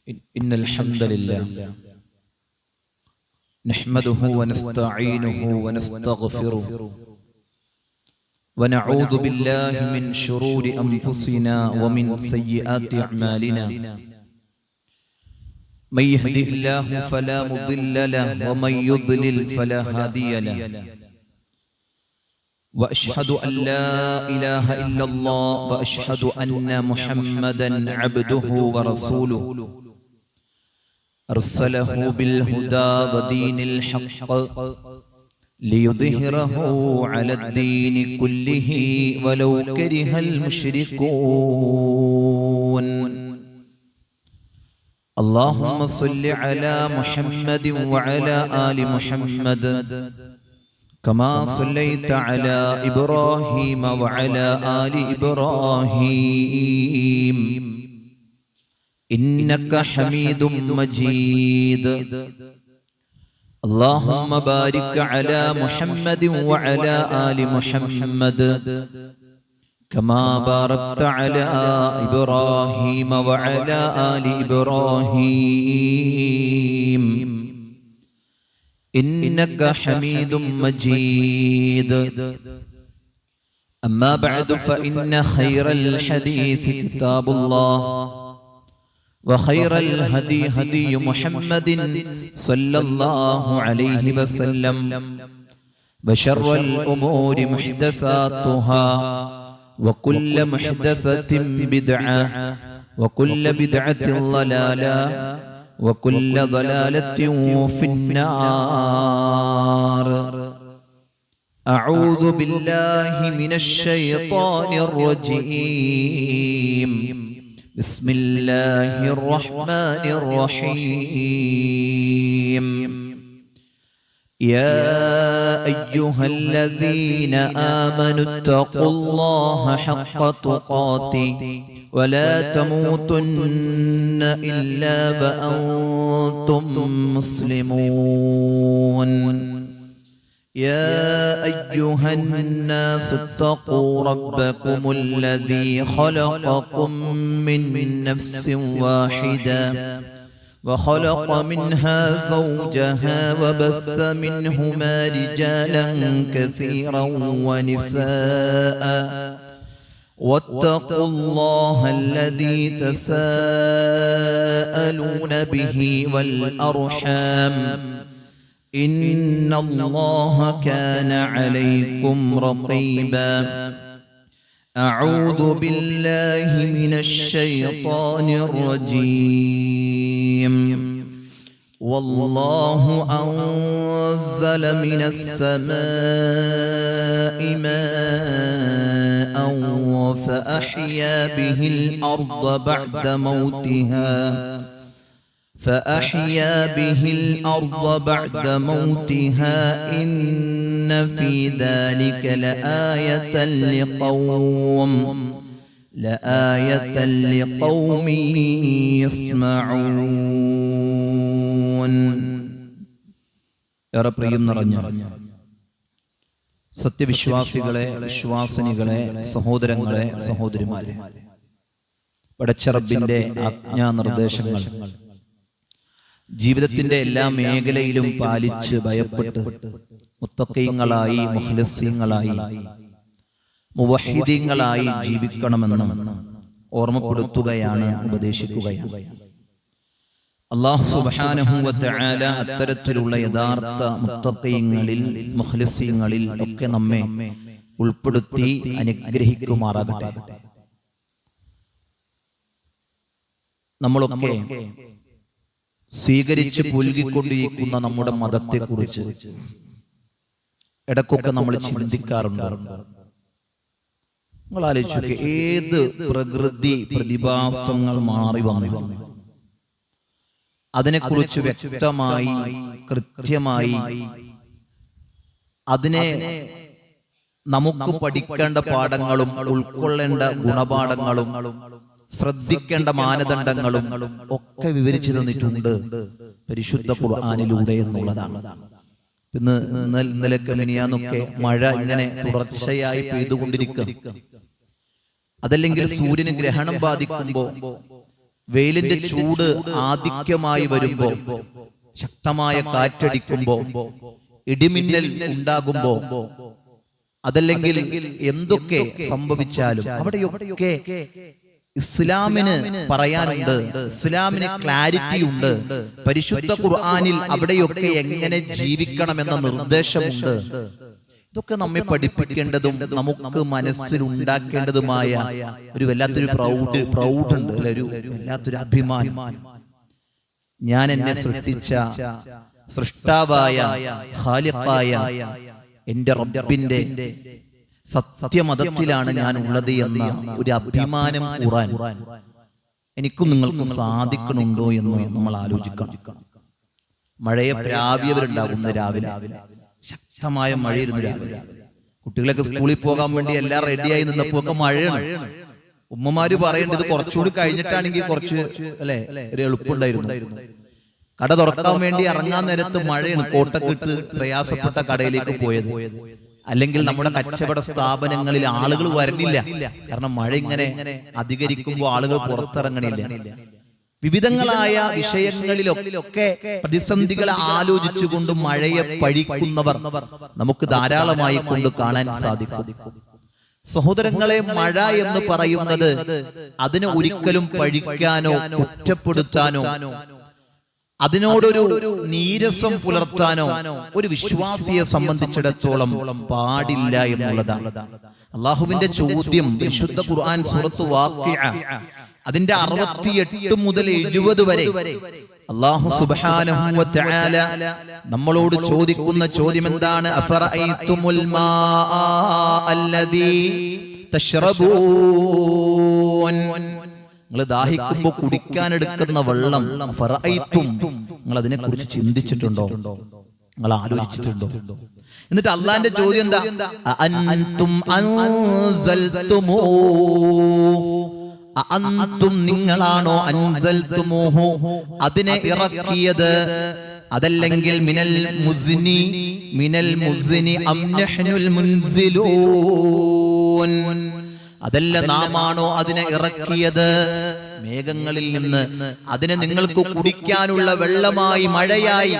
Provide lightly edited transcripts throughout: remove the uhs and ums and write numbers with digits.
إن الحمد لله نحمده ونستعينه ونستغفره ونعوذ بالله من شرور أنفسنا ومن سيئات أعمالنا من يهده الله فلا مضل له ومن يضلل فلا هادي له وأشهد أن لا إله إلا الله وأشهد أن محمدا عبده ورسوله أرسله بالهدى ودين الحق ليظهره على الدين كله ولو كره المشركون اللهم صل على محمد وعلى آل محمد كما صليت على إبراهيم وعلى آل إبراهيم إنك حميد مجيد اللهم بارك على محمد وعلى آل محمد كما باركت على إبراهيم وعلى آل إبراهيم إنك حميد مجيد أما بعد فإن خير الحديث كتاب الله وخير الهدي هدي محمد صلى الله عليه وسلم وشر الأمور محدثاتها وكل محدثة بدعة وكل بدعة ضلالة وكل ضلالة في النار أعوذ بالله من الشيطان الرجيم بسم الله الرحمن الرحيم يا أيها الذين آمنوا اتقوا الله حق تقاته ولا تموتن إلا وأنتم مسلمون يا أيها الناس اتقوا ربكم الذي خلقكم من نفس واحدة وخلق منها زوجها وبث منهما رجالا كثيرا ونساء واتقوا الله الذي تساءلون به والأرحام إن الله كان عليكم رقيبا أعوذ بالله من الشيطان الرجيم والله أنزل من السماء ماء فأحيا به الأرض بعد موتها إن في ذلك لآية لقوم يسمعون. ഏറെ പ്രിയം നിറഞ്ഞ സത്യവിശ്വാസികളെ, വിശ്വാസിനികളെ, സഹോദരങ്ങളെ, സഹോദരിമാരെ, പടച്ച റബ്ബിന്റെ ആജ്ഞാനിർദ്ദേശങ്ങൾ ജീവിതത്തിന്റെ എല്ലാ മേഖലയിലും പാലിച്ച് ഭയപ്പെട്ട് മുത്തഖീങ്ങളായി, മുഖ്ലിസീങ്ങളായി, മുവഹിദീങ്ങളായി ജീവിക്കണമെന്ന് ഓർമ്മപ്പെടുത്തുകയാണ്, ഉപദേശിക്കുകയാണ്. അല്ലാഹു സുബ്ഹാനഹു വ തആല അത്തരത്തിലുള്ള യഥാർത്ഥ മുത്തഖീങ്ങളിൽ, മുഖ്ലിസീങ്ങളിൽ ഒക്കെ നമ്മെ ഉൾപ്പെടുത്തി അനുഗ്രഹിക്കുമാറാകട്ടെ. നമ്മളൊക്കെ സ്വീകരിച്ച് പുൽകിക്കൊണ്ടിരിക്കുന്ന നമ്മുടെ മതത്തെക്കുറിച്ച് ഇടയ്ക്കൊക്കെ നമ്മൾ ചിന്തിക്കാറുണ്ട്. നിങ്ങൾ ആലോചിച്ചു, ഏത് പ്രകൃതി പ്രതിഭാസങ്ങൾ മാറി വന്നു അതിനെക്കുറിച്ച് വ്യക്തമായി, കൃത്യമായി അതിനെ നമുക്ക് പഠിക്കേണ്ട പാഠങ്ങളും ഉൾക്കൊള്ളേണ്ട ഗുണപാഠങ്ങളും ശ്രദ്ധിക്കേണ്ട മാനദണ്ഡങ്ങളും ഒക്കെ വിവരിച്ചു തന്നിട്ടുണ്ട് പരിശുദ്ധ ഖുർആനിലൂടെ എന്നുള്ളതാണ്. ഇന്നലൊക്കെ മിനിയാന്നൊക്കെ മഴ ഇങ്ങനെ തുടർച്ചയായി പെയ്തുകൊണ്ടിരിക്കുക. അതല്ലെങ്കിൽ സൂര്യന് ഗ്രഹണം ബാധിക്കുമ്പോ വെയിലിന്റെ ചൂട് ആധിക്യമായി വരുമ്പോ, ശക്തമായ കാറ്റടിക്കുമ്പോ, ഇടിമിന്നൽ ഉണ്ടാകുമ്പോ, അതല്ലെങ്കിൽ എന്തൊക്കെ സംഭവിച്ചാലും അവിടെയൊക്കെ ഇസ്ലാമിന് പറയാനുണ്ട്, ഇസ്ലാമിന് ക്ലാരിറ്റി ഉണ്ട്. പരിശുദ്ധ ഖുർആനിൽ അവിടെയൊക്കെ എങ്ങനെ ജീവിക്കണമെന്ന നിർദ്ദേശമുണ്ട്. ഇതൊക്കെ നമ്മെ പഠിപ്പിക്കേണ്ടതും നമുക്ക് മനസ്സിൽ ഉണ്ടാക്കേണ്ടതുമായ ഒരു വല്ലാത്തൊരു പ്രൗഢുണ്ട് അല്ലെ, ഒരു വല്ലാത്തൊരു അഭിമാനം. ഞാൻ എന്നെ സൃഷ്ടിച്ച സൃഷ്ടാവായ ഖാലിഖായ എന്റെ റബ്ബിന്റെ സത്യമതത്തിലാണ് ഞാൻ ഉള്ളത് എന്ന ഒരു അഭിമാനം ഖുർആൻ എനിക്കും നിങ്ങൾക്കും സാധിക്കണുണ്ടോ എന്ന് നമ്മൾ ആലോചിക്കണം. മഴയെ പ്രാപിയവരുണ്ടാകുന്ന രാവിലെ ശക്തമായ മഴയിരുന്നു രാവിലെ. കുട്ടികളൊക്കെ സ്കൂളിൽ പോകാൻ വേണ്ടി എല്ലാം റെഡിയായി നിന്നപ്പോ ഒക്കെ മഴയാണ്. ഉമ്മമാര് പറയേണ്ടത് കുറച്ചുകൂടി കഴിഞ്ഞിട്ടാണെങ്കിൽ കുറച്ച് അല്ലെ ഒരു എളുപ്പമുണ്ടായിരുന്നു. കട തുറക്കാൻ വേണ്ടി ഇറങ്ങാൻ നേരത്ത് മഴയാണ്. കോട്ടൊക്കെ ഇട്ട് പ്രയാസപ്പെട്ട കടയിലേക്ക് പോയത്. അല്ലെങ്കിൽ നമ്മുടെ കച്ചവട സ്ഥാപനങ്ങളിൽ ആളുകൾ വരണില്ല. കാരണം മഴ ഇങ്ങനെ അധികരിക്കുമ്പോൾ ആളുകൾ പുറത്തിറങ്ങണില്ല. വിവിധങ്ങളായ വിഷയങ്ങളിലൊക്കെ പ്രതിസന്ധികളെ ആലോചിച്ചുകൊണ്ട് മഴയെ പഴിക്കുന്നവർ നമുക്ക് ധാരാളമായി കൊണ്ട് കാണാൻ സാധിക്കും. സഹോദരങ്ങളെ, മഴ എന്ന് പറയുന്നത് അതിനെ ഒരിക്കലും പഴിക്കാനോ കുറ്റപ്പെടുത്താനോ അതിനോടൊരു നീരസം പുലർത്താനോ ഒരു വിശ്വാസിയെ സംബന്ധിച്ചിടത്തോളം പാടില്ല എന്നുള്ളതാണ്. അള്ളാഹുവിന്റെ ചോദ്യം വിശുദ്ധ ഖുർആൻ സൂറത്ത് വാഖിഅ അതിന്റെ 68 മുതൽ 70 വരെ അല്ലാഹു സുബ്ഹാനഹു വ തആല നമ്മളോട് ചോദിക്കുന്ന ചോദ്യം എന്താണ്? അഫറഅയ്തുമുൽ മാഅ അല്ലദീ തശ്റബൂൻ, നിങ്ങൾ ദാഹിക്കുമ്പോൾ കുടിക്കാൻ എടുക്കുന്ന വെള്ളം, ഫറഅയ്തും, നിങ്ങൾ അതിനെ കുറിച്ച് ചിന്തിച്ചിട്ടുണ്ടോ? നിങ്ങൾ ആലോചിച്ചിട്ടുണ്ടോ? എന്നിട്ട് അള്ളാന്റെ ചോദ്യം എന്താ? അഅൻതും അൻസൽതുമൂ, അഅൻതും നിങ്ങളാണോ, അൻസൽതുമൂഹു അതിനെ ഇറക്കിയത്, അതല്ലെങ്കിൽ മിനൽ മുസ്നി അം നഹ്നുൽ മുൻസിലൂൻ, അതല്ല നാമാണോ അതിനെ ഇറക്കിയത് മേഘങ്ങളിൽ നിന്ന്? അതിനെ നിങ്ങൾക്ക് കുടിക്കാനുള്ള വെള്ളമായി മഴയായി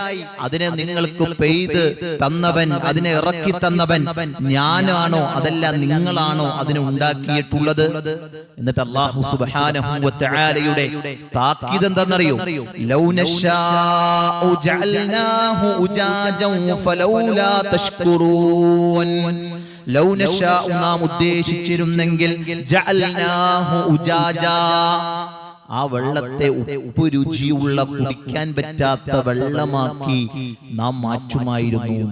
അതിനെ നിങ്ങൾക്ക് പെയ്ത് തന്നവൻ, അതിനെ ഇറക്കി തന്നവൻ ഞാനാണോ അതല്ല നിങ്ങളാണോ അതിനെ ഉണ്ടാക്കിയിട്ടുള്ളത്? എന്നിട്ട് അല്ലാഹു സുബ്ഹാനഹു വ തആലയുടെ താക്കീത് എന്താണെന്നറിയോ? ലൗ നശാഉ ജഅൽനാഹു ഉജാജൻ ഫലൗലാ തഷ്കുറൂൻ, ലൗ നശാഉ നാം ഉദ്ദേശിച്ചിരുന്നെങ്കിൽ ജഅൽനാഹു ഉജാജാ, ആ വെള്ളത്തെ ഉപ്പ് രുചിയുള്ള കുടിക്കാൻ പറ്റാത്ത വെള്ളമാക്കി നാം മാറ്റുമായിരുന്നു.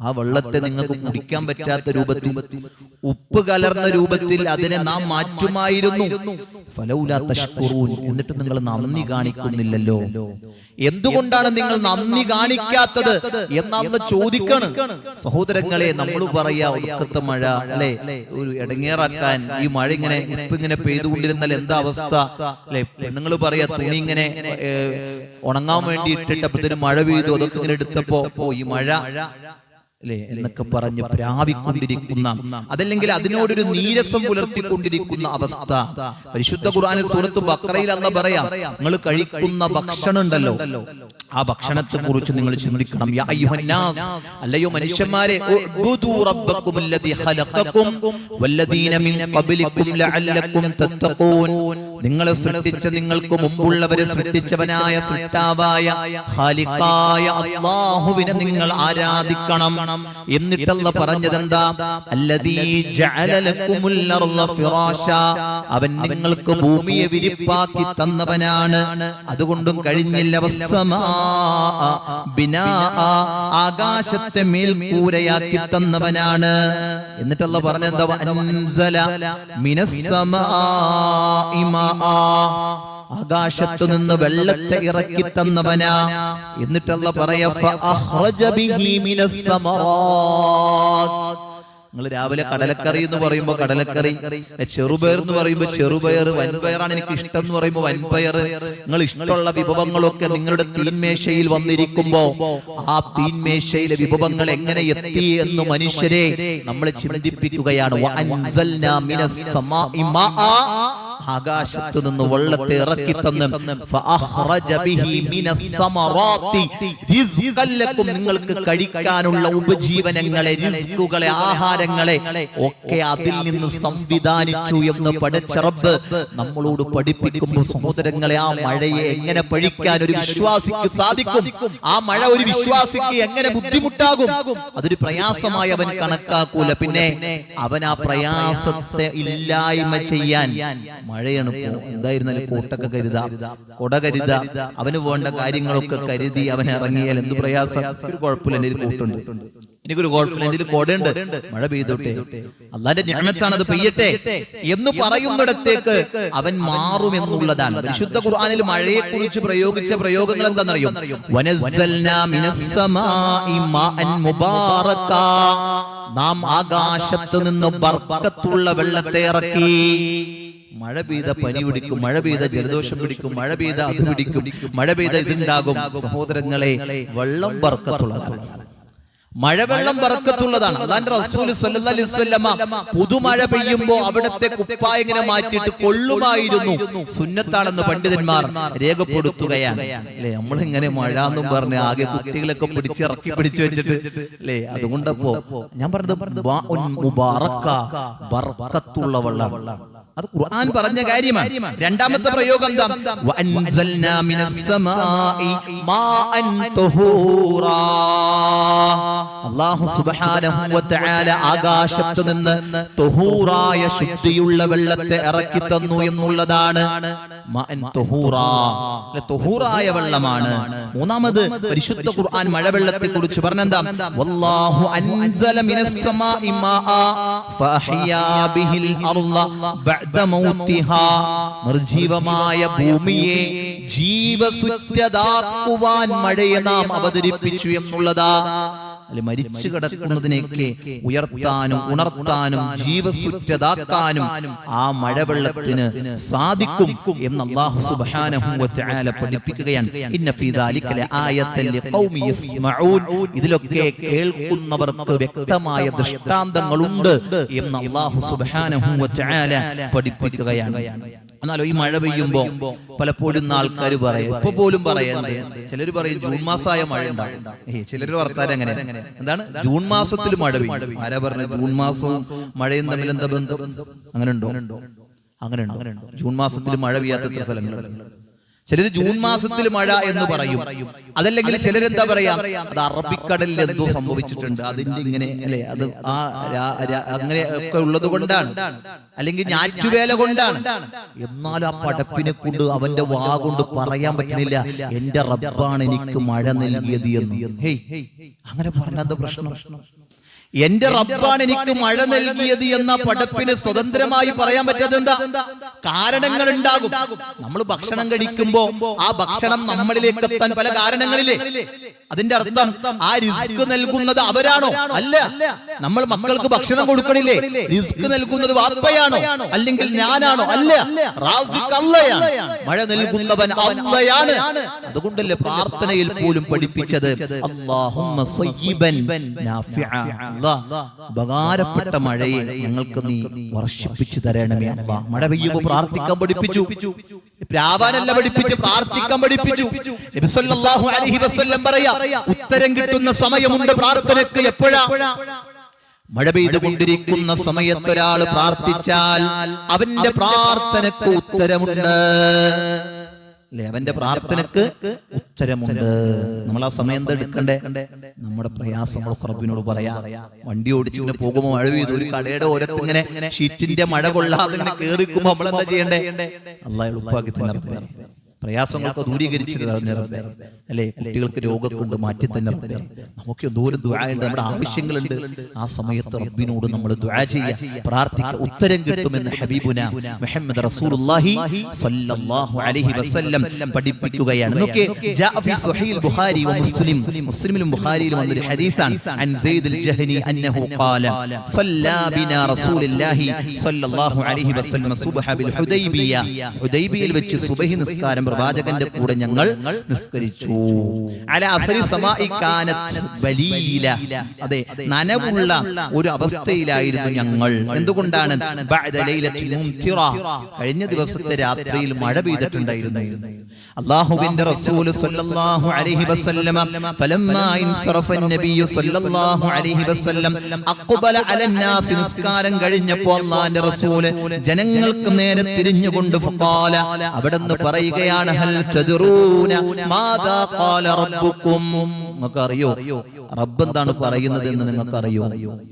ആ വെള്ളത്തെ നിങ്ങൾക്ക് കുടിക്കാൻ പറ്റാത്ത രൂപത്തിൽ, ഉപ്പ് കലർന്ന രൂപത്തിൽ അതിനെ നാം മാറ്റുമായിരുന്നു. ഫലൗലാ തഷ്കുറൂൻ, എന്നിട്ട് നിങ്ങൾ നന്ദി കാണിക്കുന്നില്ലല്ലോ. എന്തുകൊണ്ടാണ് നിങ്ങൾ നന്ദി കാണിക്കാത്തത് എന്നല്ല ചോദിക്കണം. സഹോദരങ്ങളെ, നമ്മൾ പറയാ ഒടുക്കത്തെ മഴ അല്ലെ, ഒരു ഇടങ്ങേറാക്കാൻ ഈ മഴ ഇങ്ങനെ ഇങ്ങനെ പെയ്തുകൊണ്ടിരുന്നാൽ എന്താ അവസ്ഥ അല്ലെ? പെണ്ണുങ്ങൾ പറയാ തുണി ഇങ്ങനെ ഉണങ്ങാൻ വേണ്ടി ഇട്ടിട്ട് അപ്പത്തിന് മഴ പെയ്തു, അതൊക്കെ ഇങ്ങനെ എടുത്തപ്പോ ഈ മഴ അല്ലെ എന്നൊക്കെ പറഞ്ഞ് പ്രാപിക്കൊണ്ടിരിക്കുന്ന, അതല്ലെങ്കിൽ അതിനോടൊരു നീരസം പുലർത്തിക്കൊണ്ടിരിക്കുന്ന അവസ്ഥ. പരിശുദ്ധ ഖുർആൻ സൂറത്ത് ബഖറയിൽ അല്ലാഹു പറയാം, നിങ്ങൾ കഴിക്കുന്ന ഭക്ഷണം ഉണ്ടല്ലോ, ആ ഭക്ഷണത്തെ കുറിച്ച് നിങ്ങൾ ചിന്തിക്കണം. യാ അയ്യുഹന്നാസ്, അല്ലയോ മനുഷ്യന്മാരെ, ഉഅ്ബുദൂ റബ്ബക്കുമുല്ലദീ ഖലഖക്കും വല്ലദീന മിൻ ഖബ്ലിക്കും ലഅല്ലക്കും തത്തഖൂൻ, നിങ്ങളെ സൃഷ്ടിച്ച നിങ്ങൾക്ക് മുമ്പുള്ളവരെ സൃഷ്ടിച്ചവനായ സൃഷ്ടാവായ ഖാലിഖായ അല്ലാഹുവിനെ നിങ്ങൾ ആരാധിക്കണം. എന്നിട്ട് അല്ലാഹു പറഞ്ഞതെന്താ? അല്ലദീ ജഅല ലക്കുമുൽ അർള ഫിറാശ, അവൻ നിങ്ങൾക്ക് ഭൂമിയെ വിരിപ്പാക്കി തന്നവനാണ്. അതുകൊണ്ടും കഴിഞ്ഞില്ല, വസ്സമാ ബിനാഅ, ആകാശത്തെ മേൽക്കൂരയാക്കി തന്നവനാണ്. എന്നിട്ട് അല്ലാഹു പറഞ്ഞതെന്താ? അൻസല മിനസ്സമാഇ മാഅ, ആകാശത്തു നിന്ന് വെള്ളത്തെ ഇറക്കി തന്നവനാ. എന്നിട്ട് അല്ലാഹു പറയാ ഫഅഖ്റജ ബിഹി മിനസ്സമറാത്ത്, നിങ്ങൾ രാവിലെ കടലക്കറി എന്ന് പറയുമ്പോൾ കടലക്കറി, ചെറുപയർ എന്ന് പറയുമ്പോൾ ചെറുപയർ, വൻപയറാണ് എനിക്ക് ഇഷ്ടം എന്ന് പറയുമ്പോൾ വൻപയർ, നിങ്ങൾ ഇഷ്ടമുള്ള വിഭവങ്ങളൊക്കെ നിങ്ങളുടെ തീൻമേശയിൽ വന്നിരിക്കുമ്പോ ആ തീൻമേശയിലെ വിഭവങ്ങൾ എങ്ങനെ എത്തി എന്ന് മനുഷ്യരെ നമ്മളെ ചിന്തിപ്പിക്കുകയാണ്. വഅൻസൽനാ മിനസ്സമാഇ മാഅ, ആകാശത്തു നിന്ന് വെള്ളത്തെ ഇറക്കി തന്ന് ഫഅഖ്റജ ബിഹി മിനസ് സമറാത്തി റിസ്ഖൻ ലക്കും, നിങ്ങൾക്ക് കഴിക്കാനുള്ള ഉപജീവനങ്ങളെ, റിസ്കുകളെ, ആഹാരങ്ങളെ ഒക്കെ അതിൽ നിന്ന് സംവിധാനിച്ചു എന്ന് പടച്ച റബ്ബ് നമ്മളോട് പഠിപ്പിക്കുമ്പോൾ സഹോദരങ്ങളെ, ആ മഴയെ എങ്ങനെ പഴിക്കാൻ ഒരു വിശ്വാസിക്ക് സാധിക്കും? ആ മഴ ഒരു വിശ്വാസിക്ക് എങ്ങനെ ബുദ്ധിമുട്ടാകും? അതൊരു പ്രയാസമായി അവൻ കണക്കാക്കൂല. പിന്നെ അവൻ ആ പ്രയാസത്തെ ഇല്ലായ്മ ചെയ്യാൻ മഴയാണ്. എന്തായിരുന്നാലും കോട്ടൊക്കെ കരുതാ, കൊട കരുതാ, അവന് വേണ്ട കാര്യങ്ങളൊക്കെ കരുതി അവൻ ഇറങ്ങിയാൽ എന്ത് പ്രയാസം? ഒരു കുഴപ്പമില്ല, എന്റെ ഒരു കൂട്ടുണ്ട്, എനിക്കൊരു കുഴപ്പമില്ല, എന്റെ കോടുണ്ട്, മഴ പെയ്തോട്ടെ, അള്ളാന്റെ നിഅമത്താണ്, അത് പെയ്യട്ടെ എന്ന് പറയുന്നിടത്തേക്ക് അവൻ മാറുമെന്നുള്ളതാണ്. വിശുദ്ധ ഖുർആനിൽ മഴയെ കുറിച്ച് പ്രയോഗിച്ച പ്രയോഗങ്ങൾ എന്താണെന്നറിയോ? വനസ്സൽനാ മിനസ് സമാഇ മാഅൻ മുബാറകാ, നാം ആകാശത്ത് നിന്ന് ബർക്കത്തുള്ള വെള്ളത്തെ ഇറക്കി. മഴ പെയ്ത പനി പിടിക്കും, മഴ പെയ്ത ജലദോഷം പിടിക്കും, മഴ പെയ്ത അത് പിടിക്കും, മഴ പെയ്ത ഇതുണ്ടാകും. സഹോദരങ്ങളെ, വെള്ളം ബർക്കത്തുള്ളതാണ്, മഴവെള്ളം ബർക്കത്തുള്ളതാണ്. അതാണ് റസൂൽ സ്വല്ലല്ലാഹു അലൈഹി വസല്ലമ പുതുമഴ പെയ്യുമ്പോ അവിടത്തെ കുപ്പായ ഇങ്ങനെ മാറ്റിയിട്ട് കൊള്ളുമായിരുന്നു. സുന്നത്താണെന്ന് പണ്ഡിതന്മാർ രേഖപ്പെടുത്തുകയാണ്. അല്ലെ, നമ്മളിങ്ങനെ മഴ എന്നും പറഞ്ഞ് ആകെ കുട്ടികളൊക്കെ പിടിച്ചിറക്കി പിടിച്ചു വെച്ചിട്ട് അല്ലെ. അതുകൊണ്ടപ്പോ ഞാൻ പറഞ്ഞത് മുബാറക്ക, ബർക്കത്തുള്ള വെള്ളം, അത് ഖുർആൻ പറഞ്ഞ കാര്യമാണ്. രണ്ടാമത്തെ പ്രയോഗം എന്താ? വഅൻസൽനാ മിനസ് സമാഇ മാഅൻ തുഹൂറാ, അല്ലാഹു സുബ്ഹാനഹു വ തആല ആകാശത്ത് നിന്ന് തുഹൂറായ ശുദ്ധിയുള്ള വെള്ളത്തെ ഇറക്കി തന്നു എന്നുള്ളതാണ്. മാഅൻ തുഹൂറാ, തുഹൂറായ വെള്ളമാണ്. മൂന്നാമത് പരിശുദ്ധ ഖുർആൻ മഴവെള്ളത്തെ കുറിച്ച് പറഞ്ഞെന്താ? വല്ലാഹു അൻസല മിനസ് സമാഇ മാഅ ഫഅഹ്യാ ബിഹിൽ അർള നിർജീവമായ ഭൂമിയെ ജീവസുറ്റതാക്കുവാൻ മഴയെ നാം അവതരിപ്പിച്ചു എന്നുള്ളതാ. അല്ലെ, മരിച്ചു കിടക്കുന്നതിനേക്ക് ഉയർത്താനും ഉണർത്താനും ജീവസുറ്റതാക്കാനും ആ മഴവെള്ളത്തിന് സാധിക്കും എന്ന് അല്ലാഹു സുബ്ഹാനഹു വ തആല പഠിപ്പിക്കുകയാണ്. ഇന്ന ഫീ ദാലിക ലആയത്തൻ ലിഖൗമി യസ്മഊൻ, ഇതിലൊക്കെ കേൾക്കുന്നവർക്ക് വ്യക്തമായ ദൃഷ്ടാന്തങ്ങളുണ്ട് എന്ന് അല്ലാഹു സുബ്ഹാനഹു വ തആല പഠിപ്പിക്കുകയാണ്. എന്നാലോ ഈ മഴ പെയ്യുമ്പോ പലപ്പോഴും ആൾക്കാർ പറയും, ഇപ്പൊ പോലും പറയുന്നത്, ചിലർ പറയും ജൂൺ മാസമായ മഴ ഉണ്ടാകും. ചിലര് വർത്താനം അങ്ങനെ, എന്താണ് ജൂൺ മാസത്തിൽ മഴ പെയ്യും. ആരാ പറഞ്ഞത്? ജൂൺ മാസവും മഴയും തമ്മിൽ എന്താ ബന്ധം? അങ്ങനെ ഉണ്ടോ? ജൂൺ മാസത്തിൽ മഴ പെയ്യാത്ത എത്ര സ്ഥലങ്ങളുണ്ട്? ചിലര് ജൂൺ മാസത്തിൽ മഴ എന്ന് പറയും. അതല്ലെങ്കിൽ ചിലരെന്താ പറയാ, അത് അറബിക്കടലിൽ എന്തോ സംഭവിച്ചിട്ടുണ്ട്, അതിന്റെ ഇങ്ങനെ അല്ലെ, അത് ആ അങ്ങനെ ഒക്കെ ഉള്ളത് കൊണ്ടാണ്, അല്ലെങ്കിൽ ഞാറ്റുവേല കൊണ്ടാണ്. എന്നാലും ആ പടപ്പിനെ കൊണ്ട് അവന്റെ വാ കൊണ്ട് പറയാൻ പറ്റുന്നില്ല, എന്റെ റബ്ബാണ് എനിക്ക് മഴ നൽകിയത് എന്ന്. ഹേയ്, അങ്ങനെ പറഞ്ഞാൽ പ്രശ്നം? എന്റെ റബ്ബാണ് എനിക്ക് മഴ നൽകിയത് എന്ന പടപ്പിന് സ്വതന്ത്രമായി പറയാൻ പറ്റാതെ എന്താ? കാരണങ്ങൾ ഉണ്ടാകും. നമ്മൾ ഭക്ഷണം കഴിക്കുമ്പോ ആ ഭക്ഷണം നമ്മളിലേക്ക് എത്താൻ പല കാരണങ്ങളില്ലേ? അതിന്റെ അർത്ഥം ആ റിസ്ക് നൽകുന്നത് അവരാണോ? അല്ല. നമ്മൾ മക്കൾക്ക് ഭക്ഷണം കൊടുക്കണില്ലേ? റിസ്ക് നൽകുന്നത് വാപ്പയാണോ അല്ലെങ്കിൽ ഞാനാണോ? അല്ല, റാസിഖ് അല്ലാഹയാണ്, മഴ നൽകുന്നവൻ അല്ലാഹയാണ്. അതുകൊണ്ടല്ലേ പ്രാർത്ഥനയിൽ പോലും പഠിപ്പിച്ചത് അല്ലാഹുമ്മ സയ്യിബൻ നാഫിഅ, ഉപകാരപ്പെട്ട മഴയെ ഞങ്ങൾക്ക് നീ വർഷിപ്പിച്ചു തരണമേ അല്ലാ. മഴ പെയ്യുമ്പോൾ പ്രാർത്ഥിക്കാൻ പഠിപ്പിച്ചു, പ്രാവാനല്ല പഠിപ്പിച്ച്, പ്രാർത്ഥിക്കാൻ പഠിപ്പിച്ചു. നബി സല്ലല്ലാഹു അലൈഹി വസല്ലം പറയാ, ഉത്തരം കിട്ടുന്ന സമയമുണ്ട് പ്രാർത്ഥനയ്ക്ക്. എപ്പോഴാ? മഴ പെയ്തുകൊണ്ടിരിക്കുന്ന സമയത്ത് ഒരാൾ പ്രാർത്ഥിച്ചാൽ അവന്റെ പ്രാർത്ഥനയ്ക്ക് ഉത്തരമുണ്ട്. അല്ലെ, അവന്റെ പ്രാർത്ഥനക്ക് ഉത്തരമുണ്ട്. നമ്മൾ ആ സമയം എന്താ എടുക്കണ്ടേ? നമ്മുടെ പ്രയാസങ്ങളൊക്കെ റബ്ബിനോട് പറയാ. വണ്ടി ഓടിച്ച് ഇങ്ങനെ പോകുമ്പോ മഴ പെയ്തു, ഒരു കടയുടെ ഓരത്ത് ഇങ്ങനെ ഷീറ്റിന്റെ മഴ കൊള്ളാതെ ഇങ്ങനെ കേറിക്കുമ്പോ നമ്മളെന്താ ചെയ്യണ്ടേ? അല്ലാഹ് എളുപ്പമാക്കി തന്നെ റബ്ബേ, പ്രയാസങ്ങളൊക്കെ ദൂരീകരിച്ചിട്ട് റബ്ബേ, അല്ലെ, കുട്ടികൾക്ക് രോഗമൊക്കെ മാറ്റി തന്നെ റബ്ബേ, നമുക്ക് ദൂരം ദുആയുണ്ട്, നമ്മുടെ ആവശ്യങ്ങളുണ്ട്. ആ സമയത്ത് റബ്ബിനോട് നമ്മൾ ദുആ ചെയ്യുക, പ്രാർത്ഥിക്കുക, ഉത്തരം കിട്ടുമെന്ന് ഹബീബുന മുഹമ്മദ് റസൂലുള്ളാഹി സ്വല്ലല്ലാഹു അലൈഹി വസല്ലം പഠിപ്പിക്കുകയാണ്. നോക്കിയേ, ജാഅ ഫീ സ്വഹീഹ് ബുഖാരി വ മുസ്ലിം, മുസ്ലിമിലും ബുഖാരിയിലും വന്നൊരു ഹദീസാണ്. അൻ സയ്യിദ് അൽ ജഹനി അന്നഹു ഖാല സല്ലാ ബിനാ റസൂലുള്ളാഹി സ്വല്ലല്ലാഹു അലൈഹി വസല്ലം സുബ്ഹ ബിൽ ഹുദൈബിയ, ഹുദൈബിയയിൽ വെച്ച് സുബ്ഹി നിസ്കാരം പ്രവാചകന്റെ കൂടെ ഞങ്ങൾ നിസ്കരിച്ചു. അലാ അസ്രി സമാഇ കാനത് ബലീല, അതെ നനവുള്ള ഒരു അവസ്ഥയിലായിരുന്നു ഞങ്ങൾ. എന്തുകൊണ്ടാണ്? ബഅദ ലൈലത്തിൽ മുംതിറ, കഴിഞ്ഞ ദിവസത്തെ രാത്രിയിൽ മഴ പെയ്തിട്ടുണ്ടായിരുന്നു. അല്ലാഹുവിന്റെ റസൂൽ സ്വല്ലല്ലാഹു അലൈഹി വസല്ലം ഫലമ്മാ ഇൻസറഫ നബിയ്യു സ്വല്ലല്ലാഹു അലൈഹി വസല്ലം അഖ്ബല അലന്നാസ്, നിസ്കാരം കഴിഞ്ഞപ്പോൾ അല്ലാഹുവിന്റെ റസൂൽ ജനങ്ങൾക്ക് നേരെ തിരിഞ്ഞുകൊണ്ട് ഫഖാല, അവിടുന്ന് പറയുകയാണ്, ഹൽ തദ്റൂന മാദാ ഖാല റബ്ബുക്കും, നിങ്ങൾക്ക് അറിയോ റബ്ബ് എന്താണ് പറയുന്നത് എന്ന് നിങ്ങൾക്ക് അറിയോ?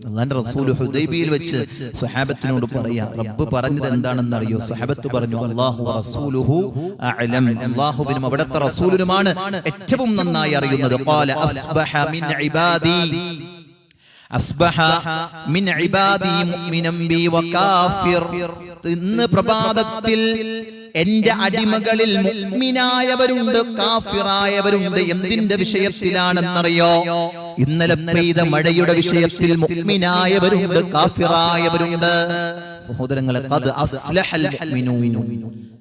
അല്ലാഹുവിന്റെ റസൂൽ ഹുദൈബിയയിൽ വെച്ച് സ്വഹാബത്തിനോട് പറയാ, റബ്ബ് പറഞ്ഞത് എന്താണെന്ന് അറിയോ? സ്വഹാബത്ത് പറഞ്ഞു, അല്ലാഹു റസൂലുഹു അഅലം, അല്ലാഹുവിനും അവിടുത്തെ റസൂലിനുമാണ് ഏറ്റവും നന്നായി അറിയുന്നത്. ഖാല അസ്ബഹ മിൻ ഇബാദി, അസ്ബഹ മിൻ ഇബാദി മുഅ്മിനൻ ബി വകാഫിർ, ഇന്ന് പ്രഭാതത്തിൽ എന്റെ അടിമകളിൽ മുഅ്മിനായവരുണ്ട്, കാഫിറായവരുണ്ട്. എന്തിന്റെ വിഷയത്തിലാണെന്നറിയോ? ഇന്നലെ പെയ്ത മഴയുടെ വിഷയത്തിൽ മുഅ്മിനായവരുണ്ട്, കാഫിറായവരുണ്ട്. സഹോദരങ്ങളെ, ഖദ് അഫ്ലഹൽ മുഅ്മിനൂൻ,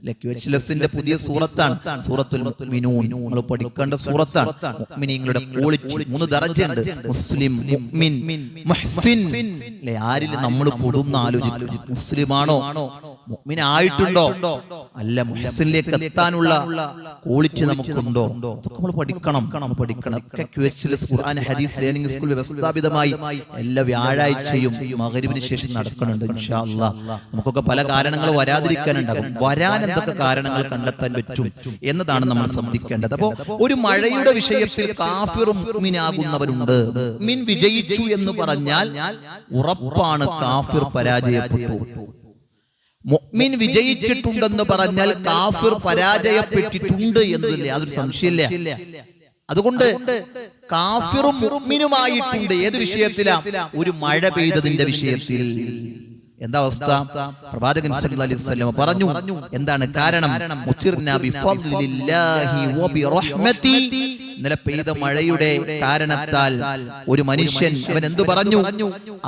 ലക്യുച്ച്ലസിന്റെ പുതിയ സൂറത്താണ് സൂറത്തുൽ മുഅ്മിനൂൻ. നമ്മൾ പഠിക്കേണ്ട സൂറത്താണ്. മുഅ്മിനീങ്ങളുടെ ക്വാളിറ്റി 3 ദറജയുണ്ട്: മുസ്ലിം, മുഅ്മിൻ, മുഹ്സിൻ. അല്ലേ, ആരിൽ നമ്മൾ പെടുന്ന ആലോചിക്കും. മുസ്ലിമാണോ? മുഅ്മിൻ ആയിട്ടുണ്ടോ? അല്ല, മുഹ്സിനിലേക്ക് എത്താനുള്ള ക്വാളിറ്റി നമുക്കുണ്ടോ? ഇതൊക്കെ നമ്മൾ പഠിക്കണം. ക്യുച്ച്ലസ് ഖുർആൻ ഹദീസ് ലേണിംഗ് സ്കൂൾ വ്യവസ്ഥാപിതമായി എല്ലാ വ്യാഴാഴ്ചയും മഗ്‌രിബിന് ശേഷം നടക്കുന്നുണ്ട്. ഇൻഷാ അല്ലാഹ് നമുക്കൊക്കെ പല കാരണങ്ങൾ വരാതിരിക്കാനുണ്ടാകും. വരാൻ എന്തൊക്കെ കാരണങ്ങൾ കണ്ടെത്താൻ പറ്റും എന്നതാണ് നമ്മൾ ശ്രദ്ധിക്കേണ്ടത്. അപ്പോ ഒരു മഴയുടെ വിഷയത്തിൽ കാഫിറും മുഅ്മിനാകുന്നവരുണ്ട്. മുഅ്മിൻ വിജയിച്ചു എന്ന് പറഞ്ഞാൽ ഉറപ്പാണ് കാഫിർ പരാജയപ്പെട്ടു. മുഅ്മിൻ വിജയിച്ചിട്ടുണ്ടെന്ന് പറഞ്ഞാൽ കാഫിർ പരാജയപ്പെട്ടിട്ടുണ്ട് എന്നതിൽ യാതൊരു സംശയമില്ല. അതുകൊണ്ട് കാഫിറും മുഅ്മിനുമായിട്ടുണ്ട്. ഏത് വിഷയത്തിലാ? ഒരു മഴ പെയ്തതിന്റെ വിഷയത്തിൽ. എന്താ അവസ്ഥ? പ്രവാചകൻ സല്ലല്ലാഹു അലൈഹി വസല്ലം പറഞ്ഞു, എന്താണ് കാരണം? മുതിർനാ ബിഫദ്ലില്ലാഹി വബിറഹ്മതി, ഇന്നലെ പെയ്ത മഴയുടെ കാരണത്താൽ ഒരു മനുഷ്യൻ അവൻ എന്തു പറഞ്ഞു?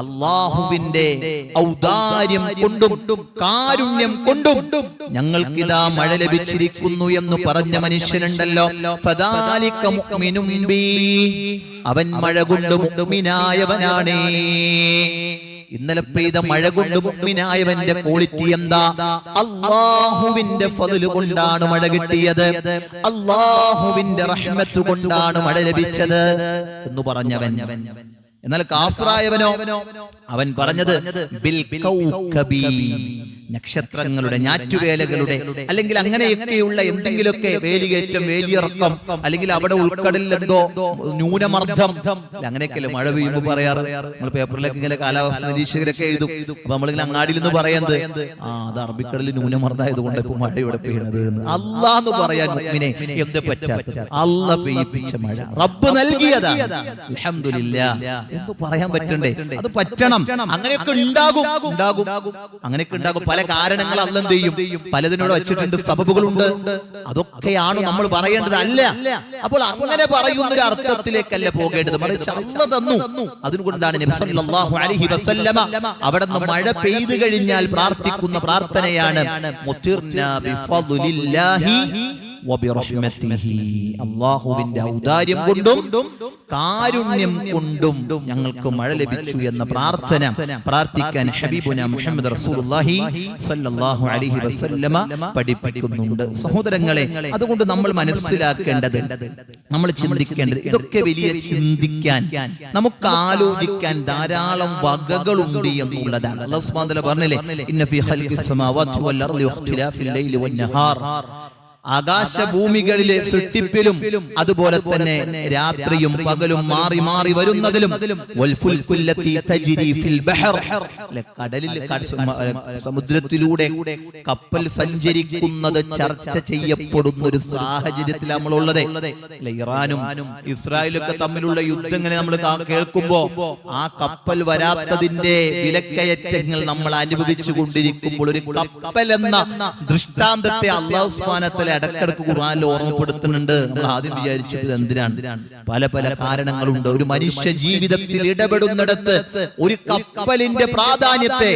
അല്ലാഹുവിന്റെ ഔദാര്യം കൊണ്ടും കാരുണ്യം കൊണ്ടും ഞങ്ങൾക്കിതാ മഴ ലഭിച്ചിരിക്കുന്നു എന്ന് പറഞ്ഞ മനുഷ്യനുണ്ടല്ലോ, ഫദാലിക മുഅ്മിനും ബി, അവൻ മഴ കൊണ്ട് മുഅ്മിനായവനാണ്. ഇന്നലെ പെയ്ത മഴ കൊണ്ട് മുഅ്മിനായവന്റെ ക്വാളിറ്റി എന്താ? അല്ലാഹുവിന്റെ ഫദ്ല് കൊണ്ടാണ് മഴ കിട്ടിയത്, അല്ലാഹുവിന്റെ റഹ്മത്ത് കൊണ്ടാണ് മഴ ലഭിച്ചത് എന്ന് പറഞ്ഞവൻ. എന്നാൽ കാഫിറായവനോ? അവൻ പറഞ്ഞത് ബിൽ കൗകബി, നക്ഷത്രങ്ങളുടെ, ഞാറ്റുവേലകളുടെ, അല്ലെങ്കിൽ അങ്ങനെയൊക്കെയുള്ള എന്തെങ്കിലുമൊക്കെ വേലികേറ്റം, വേലിയിറക്കം, അല്ലെങ്കിൽ അവിടെ ഉൾക്കടലിൽ എന്തോ ന്യൂനമർദ്ദം, അങ്ങനെയൊക്കെയല്ലേ മഴ പെയ്യുമ്പോൾ പറയാറ്. നമ്മൾ പേപ്പറിലൊക്കെ ഇങ്ങനെ കാലാവസ്ഥ നിരീക്ഷകരൊക്കെ എഴുതും. അപ്പൊ നമ്മളിങ്ങനെ അങ്ങാടിയിൽ നിന്ന് പറയുന്നത്, അത് അറബിക്കടലിൽ ന്യൂനമർദ്ദമായതുകൊണ്ട് ഇപ്പൊ മഴ ഇവിടെ പെയ്യണത് എന്ന്. അല്ലാന്ന് പറയാൻ മുഅ്മിനെ എന്ത് പറ്റാത്തത്? അല്ലാഹ് പെയ്യിപ്പിച്ച മഴ, റബ്ബ് നൽകിയതാണ്, അൽഹംദുലില്ലാഹ് എന്ന് പറയാൻ പറ്റണ്ടേ? അത് പറ്റണം. അങ്ങനെയൊക്കെ ഉണ്ടാകും. അങ്ങനെയൊക്കെ ഉണ്ടാകും. പല കാരണങ്ങൾ അല്ലാഹ് എന്ത് ചെയ്യും? പലതിനോട് വെച്ചിട്ടുണ്ട്, സബബുകളുണ്ട്. അതൊക്കെയാണ് നമ്മൾ പറയേണ്ടത്. അല്ല, അപ്പോൾ അങ്ങനെ പറയുന്ന ഒരു അർത്ഥത്തിലേക്കല്ല പോകേണ്ടത്, മറിച്ച് അല്ലാഹ് തന്നു. അതുകൊണ്ടാണ് നബി സല്ലല്ലാഹു അലൈഹി വസല്ലമ അവിടുന്ന് മഴ പെയ്തു കഴിഞ്ഞാൽ പ്രാർത്ഥിക്കുന്ന പ്രാർത്ഥനയാണ് മുതിർനാ ബിഫദ്ലില്ലാഹി വബിറഹ്മതിഹി, അല്ലാഹുവിന്റെ ഔദാര്യം കൊണ്ടും കാരുണ്യം കൊണ്ടും ഞങ്ങൾക്ക് മഴ ലഭിച്ചു എന്ന പ്രാർത്ഥന പ്രാർത്ഥിക്കാൻ ഹബീബുന മുഹമ്മദ് റസൂലുള്ളാഹി സ്വല്ലല്ലാഹു അലൈഹി വസല്ലമ പഠിപ്പിക്കുന്നുണ്ട്. സഹോദരങ്ങളെ, അതുകൊണ്ട് നമ്മൾ മനസ്സിലാക്കേണ്ടത്, നമ്മൾ ചിന്തിക്കേണ്ടത്, ഇതൊക്കെ വലിയ ചിന്തിക്കാൻ, നമുക്ക് ആലോചിക്കാൻ ധാരാളം വകകളുണ്ട് എന്നുള്ളതാണ്. അല്ലാഹു സുബ്ഹാനഹു വ തആല പറഞ്ഞില്ലേ, ഇന്ന ഫീ ഖൽഖിസ് സമാവാതി വൽ അർളി വഖ്തിലാഫിൽ ലൈലി വൻ നഹാർ, ആകാശഭൂമികളിലെ സൃഷ്ടിപ്പിലും അതുപോലെ തന്നെ രാത്രിയും പകലും മാറി മാറി വരുന്നതിലും, കടലിൽ സമുദ്രത്തിലൂടെ കപ്പൽ സഞ്ചരിക്കുന്നത് ചർച്ച ചെയ്യപ്പെടുന്ന ഒരു സാഹചര്യത്തിൽ നമ്മളുള്ളത്. ഇറാനും ഇസ്രായേലൊക്കെ തമ്മിലുള്ള യുദ്ധം ഇങ്ങനെ നമ്മൾ കേൾക്കുമ്പോ ആ കപ്പൽ വരാത്തതിന്റെ വിലക്കയറ്റങ്ങൾ നമ്മൾ അനുഭവിച്ചു കൊണ്ടിരിക്കുമ്പോൾ ഒരു കപ്പൽ എന്ന ദൃഷ്ടാന്തത്തെ അല്ലാഹു സുബ്ഹാനഹു വ തആല ഇടക്കിടക്ക് ഖുർആനിൽ ഓർമ്മപ്പെടുത്തുന്നുണ്ട്. നമ്മൾ ആദ്യം വിചാരിച്ചു ഇത് എന്തിനാണ്? പല പല കാരണങ്ങളുണ്ട്. ഒരു മനുഷ്യ ജീവിതത്തിൽ ഇടപെടുന്നിടത്ത് ഒരു കപ്പലിന്റെ പ്രാധാന്യത്തെ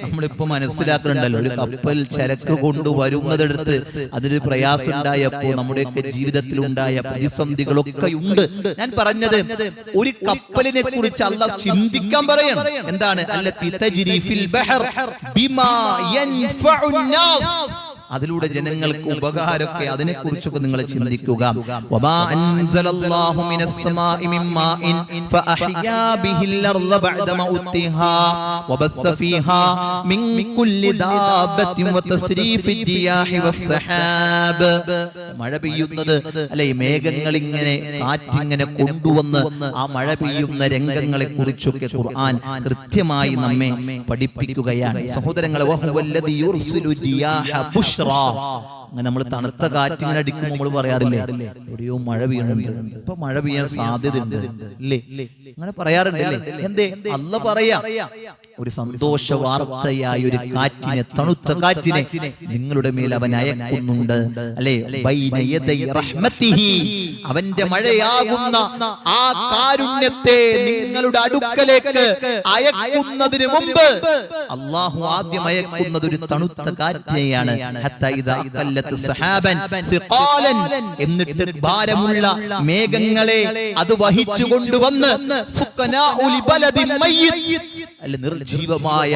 നമ്മളിപ്പോ മനസ്സിലാക്കുന്നുണ്ടല്ലോ. ഒരു കപ്പൽ ചരക്ക് കൊണ്ടുവരുന്നതെടുത്ത് അതിന് പ്രയാസം ഉണ്ടായപ്പോ നമ്മുടെയൊക്കെ ജീവിതത്തിൽ ഉണ്ടായ പ്രതിസന്ധികളൊക്കെ ഉണ്ട്. ഞാൻ പറഞ്ഞത് ഒരു കപ്പലിനെ കുറിച്ച് അല്ലാഹ് ചിന്തിക്കാൻ പറയണം. എന്താണ്? അല്ലത്തി തജ്രി ഫിൽ ബഹർ ബിമാ യൻഫഉൻ നാസ്, അതിലൂടെ ജനങ്ങൾക്ക് ഉപകാരമൊക്കെ, അതിനെക്കുറിച്ചൊക്കെ നിങ്ങൾ ചിന്തിക്കുക. വമാ അൻസലല്ലാഹു മിനസ് സമാഇ മിൻ മാഇൻ ഫഅഹ്യാ ബിഹിൽ അർള ബഅദ മൗതിഹാ വബസ്സ ഫീഹാ മിൻ കുല്ലി ദാബത്തിൻ വതസ്രീഫി ദിയാഹി വസ്സഹാബ്. മഴ പെയ്യുന്നത് അല്ലെ, മേഘങ്ങൾ ഇങ്ങനെ കാറ്റിങ്ങനെ കൊണ്ടുവന്ന് ആ മഴ പെയ്യുന്ന രംഗങ്ങളെ കുറിച്ചൊക്കെ ഖുർആൻ കൃത്യമായി നമ്മെ പഠിപ്പിക്കുകയാണ്. സഹോദരങ്ങളെ, വഹുവല്ലദി യുർസിലു ദിയാഹ ബുഷ്റ, അങ്ങനെ നമ്മൾ തണുത്ത കാറ്റിങ്ങനെ അടിക്കുമ്പോൾ നമ്മൾ പറയാറില്ലേ എവിടെയോ മഴ പെയ്യുന്നുണ്ട്, ഇപ്പൊ മഴ പെയ്യാൻ സാധ്യതയുണ്ട് അല്ലേ, അങ്ങനെ പറയാറുണ്ടല്ലേ. എന്തേ? അല്ലാഹ് പറയാ ഒരു സന്തോഷ വാർത്തയായ ഒരു കാറ്റിനെ, തണുത്ത കാറ്റിനെ നിങ്ങളുടെ മേൽ അവൻ അയക്കുന്നുണ്ട് അല്ലെ. ബൈന യദൈ റഹ്മത്തിഹി, അവന്റെ മഴയാകുന്ന ആ കാരുണ്യത്തെ നിങ്ങളുടെ അടുക്കലേക്ക് അയക്കുന്നതിന് മുമ്പ് അല്ലാഹു ആദ്യം അയക്കുന്നത് ഒരു തണുത്ത കാറ്റിനെയാണ്. ഹത്താ ഇദാ അഖല്ലത്ത് സഹാബൻ സിഖാലൻ, എന്നിട്ട് ഭാരമുള്ള മേഘങ്ങളെ അത് വഹിച്ചു കൊണ്ടുവന്ന് സുഖനാഉ ലിബലദിൻ മയ്യിത്, അല്ല നിർജീവമായ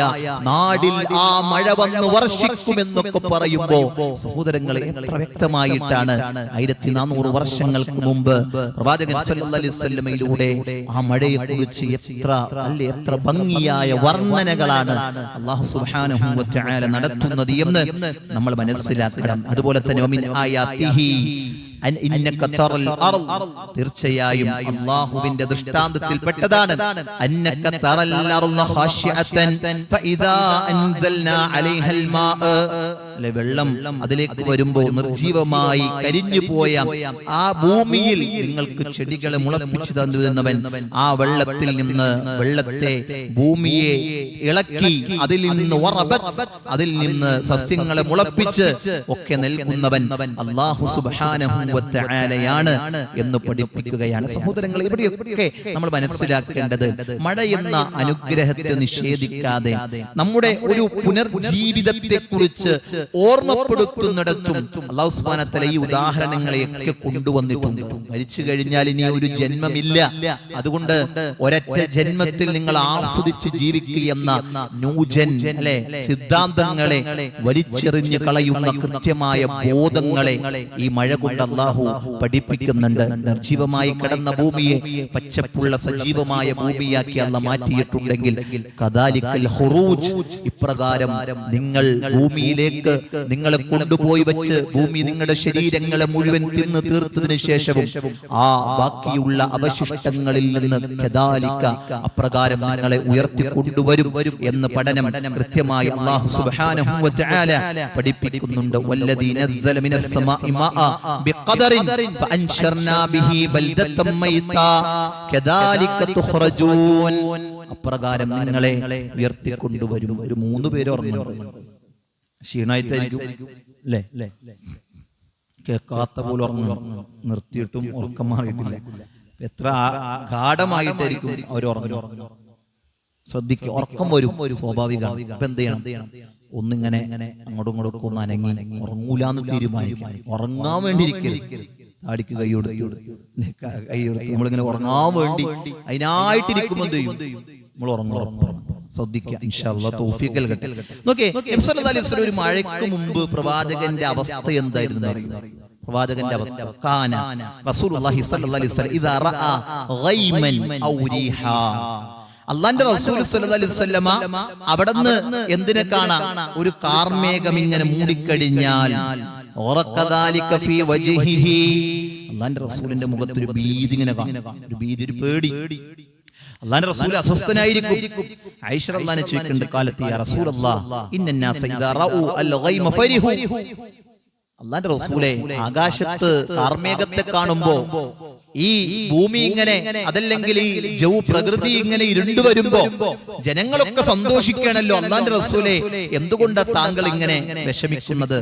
നാടിൽ ആ മഴ വന്ന് വർഷിക്കുമെന്നൊക്കെ പറയുമ്പോ സഹോദരങ്ങളെ, എത്ര വ്യക്തമായിട്ടാണ് 1400 വർഷങ്ങൾക്ക് മുമ്പ് പ്രവാചകൻ സല്ലല്ലാഹു അലൈഹി വസല്ലമയിലൂടെ ആ മഴയെ കുറിച്ച് എത്ര ഭംഗിയായ വർണ്ണനകളാണ് അല്ലാഹു സുബ്ഹാനഹു വ തആല നടത്തുന്നത് എന്ന് നമ്മൾ മനസ്സിലാക്കണം. അതുപോലെ തന്നെ വമിൻ ആയാതിഹി അന്നക തറൽ അർള്, തീർച്ചയായും അല്ലാഹുവിന്റെ ദൃഷ്ടാന്തത്തിൽ പെട്ടതാണ് അന്നക തറൽ അർള ഖാശിഅതൻ ഫഇദാ അൻസൽനാ അലൈഹൽ മാ, വെള്ളം അതിലേക്ക് വരുമ്പോൾ നിർജീവമായി കരിഞ്ഞു പോയ ആ ഭൂമിയിൽ നിങ്ങൾക്ക് ചെടികളെ മുളപ്പിച്ചു തന്നുവെന്നവൻ ആ വെള്ളത്തിൽ നിന്ന് വെള്ളത്തെ ഭൂമിയെ ഇളക്കി അതിൽ നിന്ന് അതിൽ നിന്ന് സസ്യങ്ങളെ മുളപ്പിച്ച് ഒക്കെ നൽകുന്നവൻ അല്ലാഹു സുബ്ഹാനഹു വ തആലയാണ് എന്ന് പഠിപ്പിക്കുകയാണ്. സഹോദരങ്ങളെ, ഇവിടെയൊക്കെ നമ്മൾ മനസ്സിലാക്കേണ്ടത് മഴ എന്ന അനുഗ്രഹത്തെ നിഷേധിക്കാതെ നമ്മുടെ ഒരു പുനർജീവിതത്തെ കുറിച്ച് ഓർമ്മപ്പെടുത്തുന്നിടത്തും അല്ലാഹു സുബ്ഹാനഹു വ തആല ഈ ഉദാഹരണങ്ങളെയൊക്കെ കൊണ്ടുവന്നിട്ടുണ്ട്. മരിച്ചു കഴിഞ്ഞാൽ ഇനി ഒരു ജന്മമില്ല, അതുകൊണ്ട് ഒരൊറ്റ ജന്മത്തിൽ നിങ്ങൾ ആസ്വദിച്ച് ജീവിക്കുകയെന്ന ന്യൂജൻ അല്ലെ സിദ്ധാന്തങ്ങളെ വലിച്ചെറിഞ്ഞു കളയുന്ന കൃത്യമായ ബോധങ്ങളെ ഈ മഴ കൊണ്ട് അല്ലാഹു പഠിപ്പിക്കുന്നുണ്ട്. നിർജീവമായി കിടന്ന ഭൂമിയെ പച്ചപ്പുള്ള സജീവമായ ഭൂമിയാക്കി അല്ലാഹ് മാറ്റിയിട്ടുണ്ടെങ്കിൽ കദാലിക്കൽ ഖുറൂജ്, ഇപ്രകാരം നിങ്ങൾ ഭൂമിയിലേക്ക് നിങ്ങളെ കൊണ്ടുപോയി വെച്ച് ഭൂമി നിങ്ങളുടെ ശരീരങ്ങളെ മുഴുവൻ തിന്ന് തീർത്തതിന് ശേഷവും ആ ബാക്കിയുള്ള അവശിഷ്ടങ്ങളിൽ നിന്ന് കദാലിക, അപ്രകാരം നിങ്ങളെ ഉയർത്തിക്കൊണ്ടുവരും എന്ന് പഠനം കൃത്യമായി അല്ലാഹു സുബ്ഹാനഹു വ തആല പഠിപ്പിക്കുന്നുണ്ട്. വല്ലദീ നസ്സല മിനസ് സമാഇ മാഅ ബിഖദറിൻ ഫഅൻശർനാ ബിഹി ബൽദതൻ മൈതാ കദാലിക തുഖ്റജൂൻ, അപ്രകാരം നിങ്ങളെ ഉയർത്തിക്കൊണ്ടുവരും. ഒരു 3 പേര് ഓർമ്മയുണ്ട്, ക്ഷീണായിട്ടായിരിക്കും അല്ലേ, കേൾക്കാത്ത പോലെ ഉറങ്ങും, നിർത്തിയിട്ടും ഉറക്കം മാറിയിട്ടില്ല, എത്ര ഗാഢമായിട്ടായിരിക്കും അവർ ഉറങ്ങും. ശ്രദ്ധിക്കുക, ഉറക്കം വരും, സ്വാഭാവികമാണ്. ഇപ്പൊ എന്ത് ചെയ്യണം? ഒന്നിങ്ങനെ അങ്ങോട്ടും ഇങ്ങോട്ടും ഒന്ന് അനങ്ങി ഉറങ്ങൂലാന്ന് തീരുമാനിക്കാം. ഉറങ്ങാൻ വേണ്ടി ഇരിക്കരുത്, താടിക്ക് കൈയെടുത്ത് നമ്മളിങ്ങനെ ഉറങ്ങാൻ വേണ്ടി അതിനായിട്ടിരിക്കുമ്പോ എന്ത് ചെയ്യും? നമ്മൾ ഉറങ്ങും. ശ്രദ്ധിക്കുക, ഇൻഷാ അല്ലാഹ് തൗഫീഖ് നൽകട്ടെ. നോക്കേ, നബി സല്ലല്ലാഹു അലൈഹി വസല്ലം ഒരു മഴയ്ക്ക് മുമ്പ് പ്രവാചകന്റെ അവസ്ഥ എന്തായിരുന്നു അറിയോ? പ്രവാചകന്റെ അവസ്ഥ കാന റസൂലുള്ളാഹി സ്വല്ലല്ലാഹു അലൈഹി വസല്ലം ഇദാ റഅ ഗൈമൻ ഔ റീഹാ, അല്ലാഹുവിന്റെ റസൂൽ സ്വല്ലല്ലാഹു അലൈഹി വസല്ലമ അവിടുന്ന് എന്തിനെ കാണാം? ഒരു കാർമേഘം ഇങ്ങനെ മൂടിക്കഴിഞ്ഞാൽ ഓറക്കദാലിക ഫീ വജ്ഹിഹി, അല്ലാഹുവിന്റെ റസൂലിന്റെ മുഖത്ത് ഒരു ഭീതി ഇങ്ങനെ കാണാം, ഒരു ഭീതി, ഒരു പേടി. അല്ലാഹുവിന്റെ റസൂൽ അസ്വസ്ഥനായിരിക്കും. ആയിഷ റളിയല്ലാഹു അൻഹ ചോദിക്കുന്നുണ്ട്, കാലത്ത് യാ റസൂലല്ലാഹ് ഇന്നന്നാസ ഇദാ റഅൂ അൽ ഗൈമ ഫരിഹു, അല്ലാഹുവിന്റെ റസൂലേ ആകാശത്ത് കാർമേഘത്തെ കാണുമ്പോ ഈ ഭൂമി ഇങ്ങനെ അതല്ലെങ്കിൽ ഈ പ്രകൃതി ഇങ്ങനെ ഇരുണ്ടു വരുമ്പോ ജനങ്ങളൊക്കെ സന്തോഷിക്കണല്ലോ. അല്ലാഹുവിന്റെ റസൂലേ, എന്തുകൊണ്ടാ താങ്കൾ ഇങ്ങനെ വിഷമിക്കുന്നത്?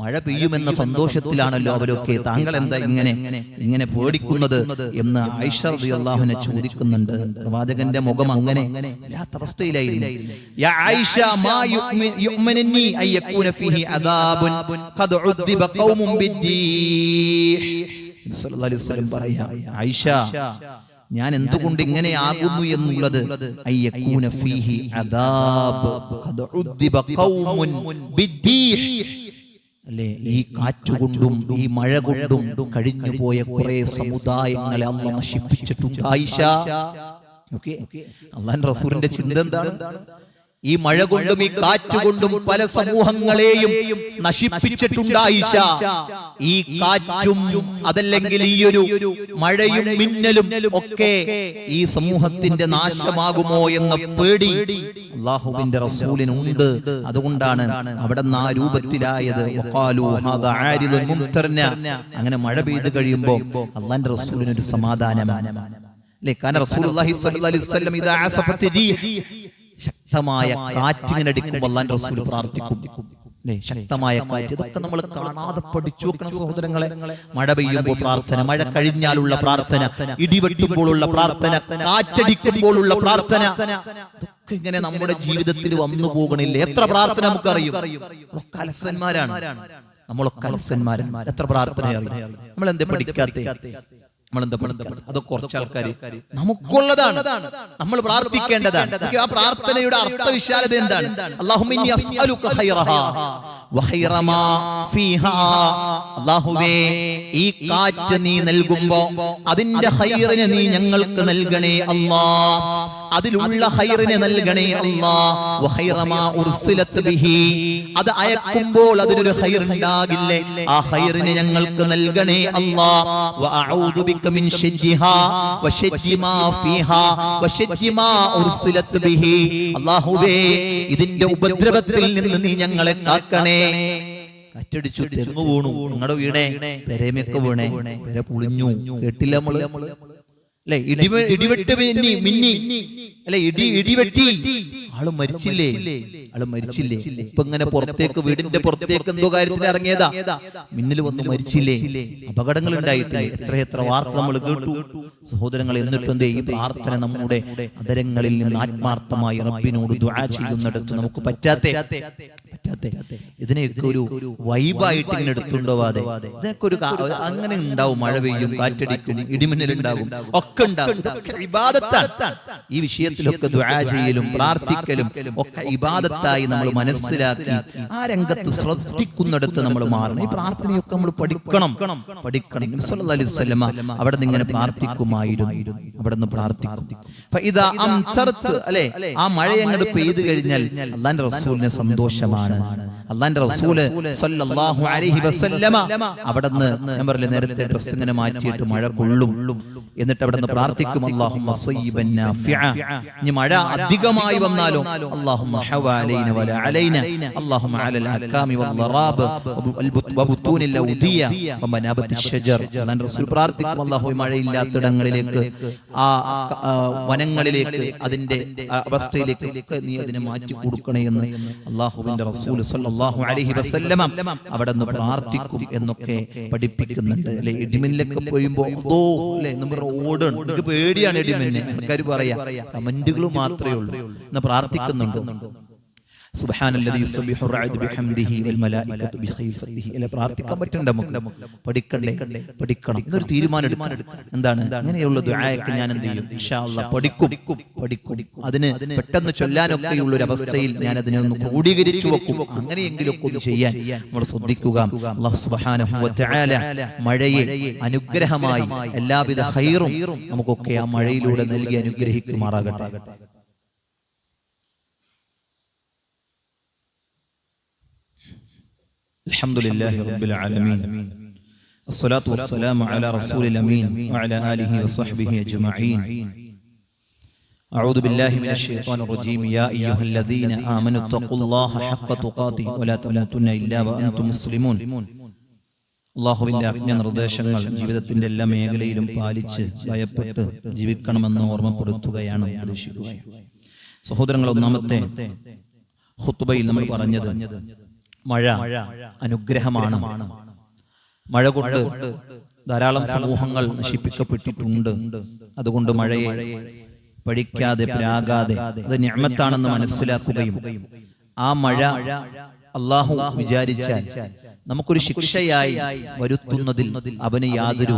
മഴ പെയ്യുമെന്ന സന്തോഷത്തിലാണല്ലോ അവരൊക്കെ, താങ്കൾ എന്താ ഇങ്ങനെ പേടിക്കുന്നത് എന്ന് ആയിഷ റളിയല്ലാഹു അൻഹ ചോദിക്കുന്നുണ്ട്. പ്രവാചകന്റെ മുഖം അങ്ങനെ ഇല്ലാത്ത അവസ്ഥയിലായിരുന്നു. യാ ആയിഷ മാ യുഅ്മിനുനി അയ്യകൂന ഫീഹി അദാബുൻ ഖദ് ഉദ്ദിബ ഖൗമുൻ സല്ലല്ലാഹു അലൈഹി വസല്ലം പറയാ, ആയിഷ, ഞാൻ എന്തുകൊണ്ട് ഇങ്ങനെ ആകുന്നു എന്നുള്ളത് അയ്യകൂന ഫീഹി അദാബ് ഖദ് ഉദ്ദിബ ഖൗമുൻ ബിദ്ദീഹ്, അല്ലേ, ഈ കാറ്റുകൊണ്ടും ഈ മഴ കൊണ്ടും കഴിഞ്ഞു പോയ കുറെ സമുദായങ്ങളെ അല്ലാഹു നശിപ്പിച്ചിട്ടുണ്ട് ആയിഷ. ഓക്കേ, അല്ലാഹുവിന്റെ റസൂലിന്റെ ചിന്ത എന്താണ്? ഈ മഴ കൊണ്ടും ഈ കാറ്റുകൊണ്ടും പല സമൂഹങ്ങളെയും നശിപ്പിച്ചിട്ടുണ്ട് ആയിഷ. ഈ കാറ്റും അതല്ലെങ്കിൽ ഈ ഒരു മഴയും മിന്നലും ഒക്കെ ഈ സമൂഹത്തിന്റെ നാശമാകുമോ എന്ന പേടി അല്ലാഹുവിന്റെ റസൂലിനുണ്ട്. അതുകൊണ്ടാണ് അവിടെ നിന്ന് ആ രൂപത്തിലായത്. അങ്ങനെ മഴ പെയ്ത് കഴിയുമ്പോ അല്ലാഹുവിന്റെ റസൂലിനൊരു സമാധാനമാണ്, അല്ലേ? കാരണം റസൂലുള്ളാഹി സ്വല്ലല്ലാഹു അലൈഹി വസല്ലം ഇദാ അസഫത്തി റീഹ്, ശക്തമായ കാറ്റിനടിക്കുമ്പോൾ അല്ലാഹുവിന്റെ റസൂൽ പ്രാർത്ഥിക്കും, അല്ലേ? ശക്തമായ കാറ്റ്. ഇതൊക്കെ നമ്മൾ കാണാതെ പഠിച്ചു വെക്കണം സഹോദരങ്ങളെ. മഴ പെയ്യുമ്പോൾ പ്രാർത്ഥന, മഴ കഴിഞ്ഞാലുള്ള പ്രാർത്ഥന, ഇടിവെട്ടുമ്പോഴുള്ള പ്രാർത്ഥന, കാറ്റടിക്കുമ്പോഴുള്ള പ്രാർത്ഥന, ഇതൊക്കെ ഇങ്ങനെ നമ്മുടെ ജീവിതത്തിൽ വന്നു പോകണില്ലേ? എത്ര പ്രാർത്ഥന നമുക്കറിയും? നമ്മളൊക്കെ അലസന്മാരാണ്, എത്ര പ്രാർത്ഥന അറിയും? നമ്മളെന്താ പഠിക്കാത്തെ? അതൊക്കെ കുറച്ച് ആൾക്കാർ നമുക്കുള്ളതാണ്, നമ്മൾ പ്രാർത്ഥിക്കേണ്ടതാണ്. ആ പ്രാർത്ഥനയുടെ അർത്ഥവിശാലത എന്താണ്? അല്ലാഹുമ്മ ഇന്നി അസ്അലുക ഖൈറഹാ വഖൈറ മാ ഫീഹാ, അല്ലാഹുവേ, ഈ കാറ്റ് നീ നൽകുമ്പോ അതിന്റെ ഖൈറിനെ നീ ഞങ്ങൾക്ക് നൽകണേ അല്ലാഹ്, അതിലുള്ള ഖൈറിനെ നൽകണേ അല്ലാഹ്. വഖൈറ മാ ഉർസിലത് ബിഹി, അത് അയക്കുമ്പോൾ അതിനൊരു ഖൈർ ഉണ്ടാകില്ലേ, ആ ഖൈറിനെ ഞങ്ങൾക്ക് നൽകണേ അല്ലാഹ്. വഅഊദു ബിക മിൻ ശജ്ജിഹാ വശജ്ജി മാ ഫീഹാ വശജ്ജി മാ ഉർസിലത് ബിഹി, അല്ലാഹുവേ, ഇതിന്റെ ഉപദ്രവത്തിൽ നിന്ന് നീ ഞങ്ങളെ കാക്കണേ. കാറ്റടിച്ചു, തെങ്ങ് വീണു, നിങ്ങളുടെ വീടെ പെരമൊക്കെ വീണേ, പെര പൊളിഞ്ഞു, കേട്ടില്ല നമ്മള്, അല്ലെ? ഇടിവെട്ട് മിന്നി, അല്ലെ? ഇടിവെട്ടി, ആള് മരിച്ചില്ലേ? ഇപ്പൊ ഇങ്ങനെ പുറത്തേക്ക്, വീടിന്റെ പുറത്തേക്ക് എന്തോ കാര്യത്തിൽ ഇറങ്ങിയതാ, മിന്നൽ വന്ന് മരിച്ചില്ലേ? അപകടങ്ങൾ ഉണ്ടായിട്ടില്ലേ? എത്ര വാർത്ത നമ്മൾ കേട്ടു സഹോദരങ്ങൾ. എന്നിട്ട് എന്തേ ഈ പ്രാർത്ഥന നമ്മുടെ അതരങ്ങളിൽ നിന്ന് ആത്മാർത്ഥമായി റബ്ബിനോട് ദുആ ചെയ്യുന്നിടത്ത് നമുക്ക് പറ്റാത്തെ? ഇതിനെയൊക്കെ ഒരു വൈബായിട്ട് ഇങ്ങനെ എടുത്തുണ്ടോവാതെ, ഇതിനൊക്കെ ഒരു അങ്ങനെ ഉണ്ടാവും. മഴ പെയ്യും, കാറ്റടിക്കും, ഇടിമിന്നൽ ഉണ്ടാകും, ഒക്കെ ഉണ്ടാകും. ഇതൊക്കെ ഇബാദത്താണ്. ഈ വിഷയത്തിലൊക്കെ ദുആ ചെയ്യലും പ്രാർത്ഥിക്കലും ഒക്കെ ഇബാദത്തായി നമ്മൾ മനസ്സിലാക്കി ആ രംഗത്ത് ശ്രദ്ധിക്കുന്നിടത്ത് നമ്മൾ മാറണം. ഈ പ്രാർത്ഥനയൊക്കെ നമ്മൾ പഠിക്കണം. നബി സല്ലല്ലാഹു അലൈഹി വസല്ലം അവിടെ നിന്ന് ഇങ്ങനെ പ്രാർത്ഥിക്കുമായിരുന്നു, അവിടെ നിന്ന് പ്രാർത്ഥിക്കും. ഫഇദാ അംതർത്, അല്ലേ, ആ മഴ അങ്ങോട്ട് പെയ്തു കഴിഞ്ഞാൽ അല്ലാഹുവിന്റെ റസൂലിന് സന്തോഷമാണ്. അല്ലാഹുവിന്റെ റസൂല് സല്ലല്ലാഹു അലൈഹി വസല്ലമ അവിടെ നിന്ന്, ഞാൻ പറഞ്ഞില്ലേ നേരത്തെ, ഡ്രസ് ഇങ്ങനെ മാറ്റിയിട്ട് മഴ കൊള്ളും, എന്നിട്ട് അവിടെ നിന്ന് പ്രാർത്ഥിക്കും, അല്ലാഹുമ്മ സ്വയ്യിബൻ നാഫിഅ, ഇനി മഴ അധികമായി വന്നാലോ അല്ലാഹുമ്മ ഹവലൈന വല അലൈന, അല്ലാഹുമ്മ അലൽ അക്കാമി വൽളറാബ് വബുത്തൂനിൽ ഔദിയ വമനാബത്തിശ് ശജർ. അല്ലാഹുവിന്റെ റസൂൽ പ്രാർത്ഥിക്കും, അല്ലാഹു മഴയില്ലാത്തിടങ്ങളിലേക്ക്, ആ വനങ്ങളിലേക്ക്, അതിന്റെ അവസ്ഥയിലേക്ക് ഒക്കെ നീ അതിനെ മാറ്റി കൊടുക്കണേ എന്ന് അല്ലാഹുവിന്റെ റസൂൽ സല്ലല്ലാഹു അലൈഹി വസല്ലമ അവിടെ നിന്ന് പ്രാർത്ഥിക്കും എന്നൊക്കെ പഠിപ്പിക്കുന്നുണ്ട്, അല്ലെ? ഇടിമിന്നലൊക്കെ പെയ്യുമ്പോ അതോ, അല്ലെ, നമ്മൾ ഓടണം, എനിക്ക് പേടിയാണ് ഇടിമിന്നൽ. ആൾക്കാർ പറയാ, കമന്റുകൾ മാത്രമേ ഉള്ളൂ എന്ന് പ്രാർത്ഥിക്കുന്നുണ്ട്. സുബ്ഹാനല്ലദീ യുസബ്ബിഹു റഅദു ബിഹംദിഹി വൽ മലായികതു ബിഖൈഫത്തിഹി, അല്ലെ? പ്രാർത്ഥിക്കാൻ പറ്റണ്ട നമുക്ക്? പഠിക്കണം എന്നൊരു തീരുമാനം എടുക്കണം. എന്താണ്? അങ്ങനെയുള്ള ദുആയൊക്കെ ഞാൻ എന്ത് ചെയ്യും? ഇൻഷാ അല്ലാഹ് പഠിക്കും. അതിന് പെട്ടെന്ന് ചൊല്ലാനൊക്കെയുള്ള ഒരു അവസ്ഥയിൽ ഞാൻ അതിനെ ഒന്ന് ക്രോഡീകരിച്ചു വെക്കും. അങ്ങനെയെങ്കിലും ഒക്കെ ഒന്ന് ചെയ്യാൻ നമ്മൾ ശ്രദ്ധിക്കുക. അല്ലാഹു സുബ്ഹാനഹു വ തആല മഴയെ അനുഗ്രഹമായി, എല്ലാവിധ ഖൈറും നമുക്കൊക്കെ ആ മഴയിലൂടെ നൽകി അനുഗ്രഹിക്കുമാറാകട്ടെ. الحمدلله رب العالمين، الصلاة والسلام على رسول الأمين وعلى آله وصحبه أجمعين. أعوذ بالله من الشيطان الرجيم. يا أيها الذين آمنوا اتقوا الله حق تقاته ولا تموتن إلا وأنتم مسلمون. അള്ളാഹുവിന്റെ ആജ്ഞ നിർദ്ദേശങ്ങൾ ജീവിതത്തിന്റെ എല്ലാ മേഖലയിലും പാലിച്ച് ഭയപ്പെട്ട് ജീവിക്കണമെന്ന് ഓർമ്മപ്പെടുത്തുകയാണ്, ഉപദേശിക്കുകയാണ്. സഹോദരങ്ങൾ, ഒന്നാമത്തെ ഖുത്ബയിൽ നമ്മൾ പറഞ്ഞത് മഴ അനുഗ്രഹമാണ്. മഴ കൊണ്ട് ധാരാളം സമൂഹങ്ങൾ നശിപ്പിക്കപ്പെട്ടിട്ടുണ്ട്. അതുകൊണ്ട് മഴയെ പഴിക്കാതെ പ്രാകാതെ അത് നിഅമത്താണെന്ന് മനസ്സിലാക്കുകയും ആ മഴ അള്ളാഹു വിചാരിച്ചാൽ നമുക്കൊരു ശിക്ഷയായി വരുത്തുന്നതിൽ അവന് യാതൊരു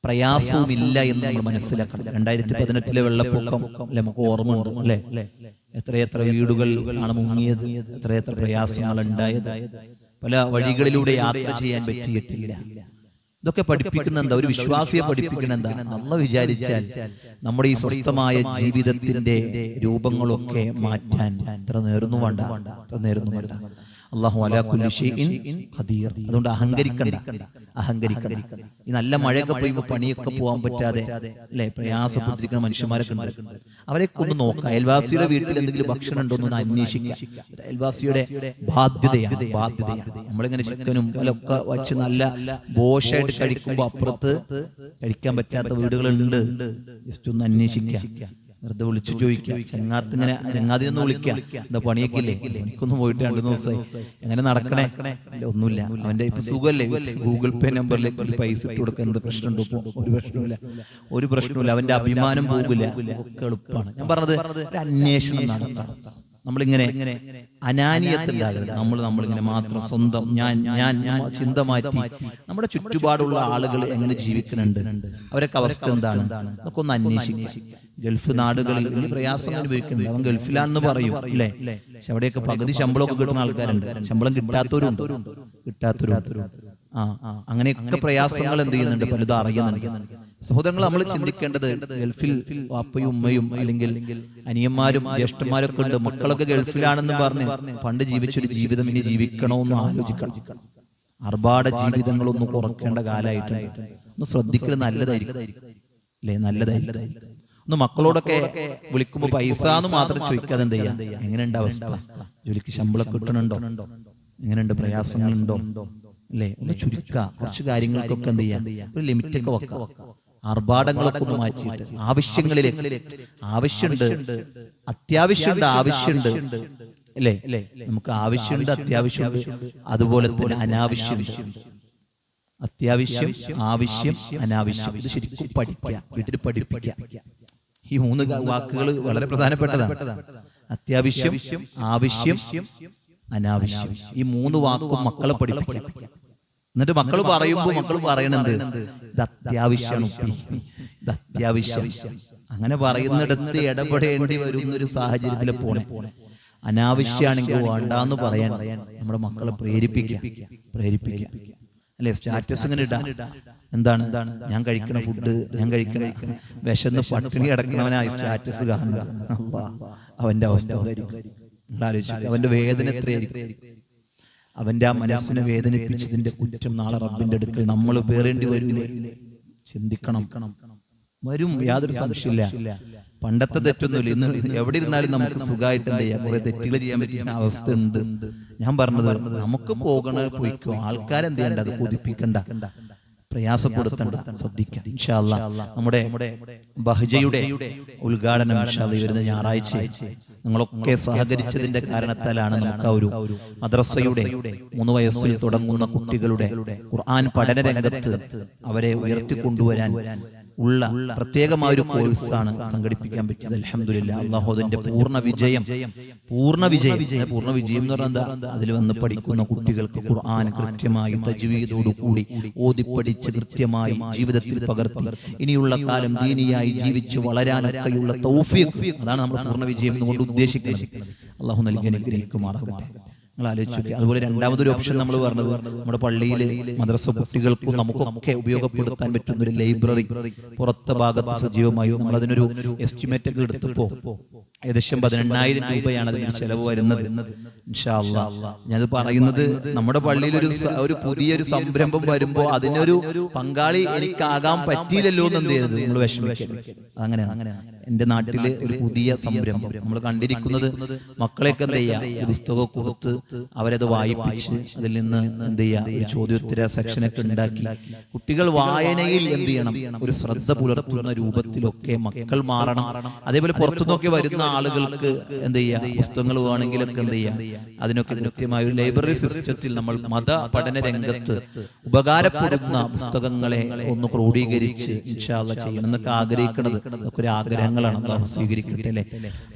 പ്രയാസവുമില്ല എന്ന് നമ്മൾ മനസ്സിലാക്കണം. 2018 വെള്ളപ്പൊക്കം നമുക്ക് ഓർമ്മയുണ്ട് അല്ലെ? എത്രയെത്ര വീടുകൾ ആണ് മുങ്ങിയത്, എത്രയെത്ര പ്രയാസങ്ങൾ ഉണ്ടായത്, പല വഴികളിലൂടെ യാത്ര ചെയ്യാൻ പറ്റിയിട്ടില്ല. ഇതൊക്കെ പഠിപ്പിക്കുന്ന എന്താ? ഒരു വിശ്വാസിയെ പഠിപ്പിക്കുന്ന എന്താ? അള്ളാഹു വിചാരിച്ചാൽ നമ്മുടെ ഈ സ്വസ്ഥമായ ജീവിതത്തിന്റെ രൂപങ്ങളൊക്കെ മാറ്റാൻ എത്ര നേർന്നു വേണ്ട, എത്ര നേർന്നു വേണ്ട. അല്ലാഹു അലാ കുല്ലി ഷൈഇൻ ഖദീർ. അതുകൊണ്ട് അഹങ്കരിക്കണ്ട. ഈ നല്ല മഴയൊക്കെ പെയ്യുമ്പോൾ പണിയൊക്കെ പോകാൻ പറ്റാതെ അല്ലെ പ്രയാസപ്പെട്ടിരിക്കുന്ന മനുഷ്യന്മാരൊക്കെ ഉണ്ട്. അവരെയൊക്കെ ഒന്ന് നോക്കാം. അയൽവാസിയുടെ വീട്ടിൽ എന്തെങ്കിലും ഭക്ഷണം ഉണ്ടോ എന്ന് അന്വേഷിക്കാം. അയൽവാസിയുടെ ബാധ്യതയാണ്. നമ്മളിങ്ങനെ ചിക്കനും ഒക്കെ വച്ച് നല്ല ബോഷായിട്ട് കഴിക്കുമ്പോൾ അപ്പുറത്ത് കഴിക്കാൻ പറ്റാത്ത വീടുകളുണ്ട്. ജസ്റ്റ് ഒന്ന് അന്വേഷിക്കാം. വെറുതെ വിളിച്ചു ചോദിക്കാം. ചങ്ങാതി ഒന്ന് വിളിക്കാം. എന്താ പണിയൊക്കെ ഇല്ലേ? പണിക്കൊന്നും പോയിട്ട് 2 ദിവസമായി. എങ്ങനെ നടക്കണേ? ഒന്നുമില്ല. അവന്റെ ഇപ്പൊ സുഖമല്ലേ? ഗൂഗിൾ പേ നമ്പറിലേക്ക് പൈസ ഇട്ട് കൊടുക്കാൻ എന്ത് പ്രശ്നമുണ്ടോ? ഒരു പ്രശ്നമില്ല. അവന്റെ അഭിമാനം പോകില്ല. ഒക്കെ എളുപ്പമാണ്. ഞാൻ പറഞ്ഞത് ഒരു അന്വേഷണം നടത്തണം. നമ്മളിങ്ങനെ അനാനിയത്തുണ്ടാകരുത്. നമ്മളിങ്ങനെ മാത്രം സ്വന്തം ഞാൻ ചിന്ത മാറ്റി നമ്മുടെ ചുറ്റുപാടുള്ള ആളുകൾ എങ്ങനെ ജീവിക്കുന്നുണ്ട്, അവരൊക്കെ അവസ്ഥ എന്താണ് എന്നൊക്കെ ഒന്ന് അന്വേഷിക്കുക. ഗൾഫ് നാടുകളിൽ വലിയ പ്രയാസം അനുഭവിക്കുന്നുണ്ട്. അവൻ ഗൾഫിലാണെന്ന് പറയും അല്ലേ? പക്ഷെ അവിടെയൊക്കെ പകുതി ശമ്പളമൊക്കെ കിട്ടുന്ന ആൾക്കാരുണ്ട്, ശമ്പളം കിട്ടാത്തവരുണ്ട്. അങ്ങനെയൊക്കെ പ്രയാസങ്ങൾ എന്ത് ചെയ്യുന്നുണ്ട്, പലതും അറിയുന്നുണ്ട്. സഹോദരങ്ങൾ, നമ്മൾ ചിന്തിക്കേണ്ടത് ഗൾഫിൽ വാപ്പയും ഉമ്മയും അല്ലെങ്കിൽ അനിയന്മാരും ജ്യേഷ്ഠന്മാരൊക്കെ ഉണ്ട്. മക്കളൊക്കെ ഗൾഫിലാണെന്ന് പറഞ്ഞ് പണ്ട് ജീവിച്ചൊരു ജീവിതം ഇനി ജീവിക്കണമെന്ന് ആലോചിക്കണം. ആർഭാട ജീവിതങ്ങളൊന്നും കുറയ്ക്കേണ്ട കാലമായിട്ടുണ്ട്. ഒന്ന് ശ്രദ്ധിക്കൽ നല്ലതായിരിക്കും അല്ലേ? നല്ലതായിരിക്കും. ഒന്ന് മക്കളോടൊക്കെ വിളിക്കുമ്പോൾ പൈസ എന്ന് മാത്രം ചോദിക്കാതെ എന്ത് ചെയ്യാം? എങ്ങനെയുണ്ട് അവസ്ഥ? ജോലിക്ക് ശമ്പളം കിട്ടണുണ്ടോ? എങ്ങനെയുണ്ട്? പ്രയാസങ്ങളുണ്ടോ? അല്ലേ? ഒന്ന് ചുരുക്കുക. കുറച്ച് കാര്യങ്ങൾക്കൊക്കെ എന്ത് ചെയ്യാം? ഒരു ലിമിറ്റൊക്കെ വെക്കാം. ആർഭാടങ്ങളൊക്കെ ഒന്ന് മാറ്റിയിട്ട് ആവശ്യങ്ങളിലേക്ക്, ആവശ്യമുണ്ട്, ആവശ്യമുണ്ട് അല്ലേ? നമുക്ക് ആവശ്യമുണ്ട്, അത്യാവശ്യമുണ്ട്, അതുപോലെ തന്നെ അനാവശ്യമുണ്ട്. അത്യാവശ്യം, ആവശ്യം, അനാവശ്യം. ഇത് ശരിക്കും പഠിക്കുക, വീട്ടിൽ പഠിപ്പിക്കുക. ഈ 3 വാക്കുകൾ വളരെ പ്രധാനപ്പെട്ടതാണ്. അത്യാവശ്യം, ആവശ്യം, അനാവശ്യം. ഈ 3 വാക്കും മക്കളെ പഠിപ്പിക്കുക. എന്നിട്ട് മക്കൾ പറയുമ്പോൾ മക്കൾ പറയണത് ഇത് അത്യാവശ്യമാണ്, ഇത് അത്യാവശ്യം. അങ്ങനെ പറയുന്നിടത്ത് ഇടപെടേണ്ടി വരുന്നൊരു സാഹചര്യത്തിൽ പോണേ. അനാവശ്യമാണെങ്കിൽ വേണ്ടാന്ന് പറയാൻ നമ്മുടെ മക്കളെ പ്രേരിപ്പിക്കുക അല്ലെ? സ്റ്റാറ്റസ് ഇങ്ങനെ ഇടാൻ. എന്താണ്? ഞാൻ കഴിക്കണ ഫുഡ്, ഞാൻ കഴിക്കണ വിശന്ന് പട്ടിണി കിടക്കണവനായി സ്റ്റാറ്റസ് കാണുന്നത്. അവന്റെ അവസ്ഥ ആലോചിച്ചു. അവന്റെ വേദന എത്രയായിരിക്കും? അവന്റെ ആ മനസ്സിനെ വേദനിപ്പിച്ചതിന്റെ കുറ്റം നാളെ റബ്ബിന്റെ അടുക്കൽ നമ്മൾ പേറേണ്ടി വരില്ലേ? ചിന്തിക്കണം. വരും, യാതൊരു സംശയമില്ല. പണ്ടത്തെ തെറ്റൊന്നുമില്ല. ഇന്ന് എവിടെ ഇരുന്നാലും നമുക്ക് സുഖമായിട്ട് എന്ത് ചെയ്യാം? കുറെ തെറ്റുകൾ ചെയ്യാൻ പറ്റുന്ന അവസ്ഥ ഉണ്ട്. ഞാൻ പറഞ്ഞത് നമുക്ക് പോകണ പോയിക്കോ. ആൾക്കാരെന്ത് ചെയ്യണ്ട? അത് കൊതിപ്പിക്കണ്ട, പ്രയാസപ്പെടുത്തണ്ട, ശ്രദ്ധിക്കാം. ഇൻഷാ അല്ലാഹ് നമ്മുടെ ബഹജയുടെ ഉദ്ഘാടനം ഇൻഷാ അല്ലാഹ് വരുന്ന ഞായറാഴ്ച നിങ്ങളൊക്കെ സഹകരിച്ചതിന്റെ കാരണത്താലാണ് നമുക്ക് ആ ഒരു മദ്രസയുടെ 3 വയസ്സിൽ തുടങ്ങുന്ന കുട്ടികളുടെ ഖുർആൻ പഠന രംഗത്ത് അവരെ ഉയർത്തിക്കൊണ്ടുവരാൻ ഉള്ള പ്രത്യേകമായ ഒരു കോഴ്സാണ് സംഘടിപ്പിക്കാൻ പറ്റിയത്. അൽഹംദുലില്ലാഹ്. അല്ലാഹു അതിന്റെ പൂർണ്ണ വിജയം എന്ന് പറഞ്ഞാൽ എന്താ? അതിൽ വന്ന് പഠിക്കുന്ന കുട്ടികൾക്ക് ഖുർആൻ കൃത്യമായി തജ്വീദോടു കൂടി ഓതിപ്പടിച്ച് കൃത്യമായി ജീവിതത്തിൽ പകർത്തി ഇനിയുള്ള കാലം ദീനിയായി ജീവിച്ച് വളരാനൊക്കെയുള്ള തൗഫീഖ്, അതാണ് നമ്മുടെ പൂർണ്ണ വിജയം എന്നുകൊണ്ട് ഉദ്ദേശിക്കുന്നത്. അല്ലാഹു നൽകി അനുഗ്രഹിക്കുമാറാകട്ടെ. നിങ്ങൾ ആലോചിക്കുക. അതുപോലെ രണ്ടാമതൊരു ഓപ്ഷൻ നമ്മൾ പറഞ്ഞത് നമ്മുടെ പള്ളിയിൽ മദ്രസ കുട്ടികൾക്കും നമുക്കൊക്കെ ഉപയോഗപ്പെടുത്താൻ പറ്റുന്ന ഒരു ലൈബ്രറി പുറത്തെ ഭാഗത്ത് സജീവമായി നമ്മൾ അതിനൊരു എസ്റ്റിമേറ്റ് ഒക്കെ എടുത്തപ്പോ ഏകദേശം 18,000 രൂപയാണ് അതിന് ചെലവ് വരുന്നത്. ഇൻഷാ അല്ലാഹ് ഞാനത് പറയുന്നത് നമ്മുടെ പള്ളിയിൽ ഒരു പുതിയൊരു സംരംഭം വരുമ്പോ അതിനൊരു പങ്കാളി എനിക്കാകാൻ പറ്റിയില്ലല്ലോ എന്ന് എന്ത് ചെയ്തത് നമ്മൾ വിഷമിക്കരുത്. അങ്ങനെയാണ്. എൻ്റെ നാട്ടില് ഒരു പുതിയ സംരംഭം നമ്മൾ കണ്ടിരിക്കുന്നത്, മക്കളെയൊക്കെ എന്ത് ചെയ്യുക, പുസ്തകം കൊടുത്ത് അവരത് വായിപ്പിച്ച് അതിൽ നിന്ന് എന്ത് ചെയ്യുക, ഒരു ചോദ്യോത്തര സെക്ഷനൊക്കെ ഉണ്ടാക്കി കുട്ടികൾ വായനയിൽ എന്ത് ചെയ്യണം, ഒരു ശ്രദ്ധ പുലർത്തുന്ന രൂപത്തിലൊക്കെ മക്കൾ മാറണം. അതേപോലെ പുറത്തുനിന്നൊക്കെ വരുന്ന ആളുകൾക്ക് എന്ത് ചെയ്യുക, പുസ്തകങ്ങൾ വേണമെങ്കിലൊക്കെ എന്ത് ചെയ്യുക, അതിനൊക്കെ കൃത്യമായ ഒരു ലൈബ്രറി സിസ്റ്റത്തിൽ നമ്മൾ മത പഠന രംഗത്ത് ഉപകാരപ്പെടുന്ന പുസ്തകങ്ങളെ ഒന്ന് ക്രോഡീകരിച്ച് ഇൻഷാ അല്ലാഹ് ചെയ്യണം എന്നൊക്കെ ആഗ്രഹിക്കുന്നത്. അതൊക്കെ ഒരു ആഗ്രഹങ്ങളാണ്, അല്ലാഹു സ്വീകരിക്കട്ടെ അല്ലേ.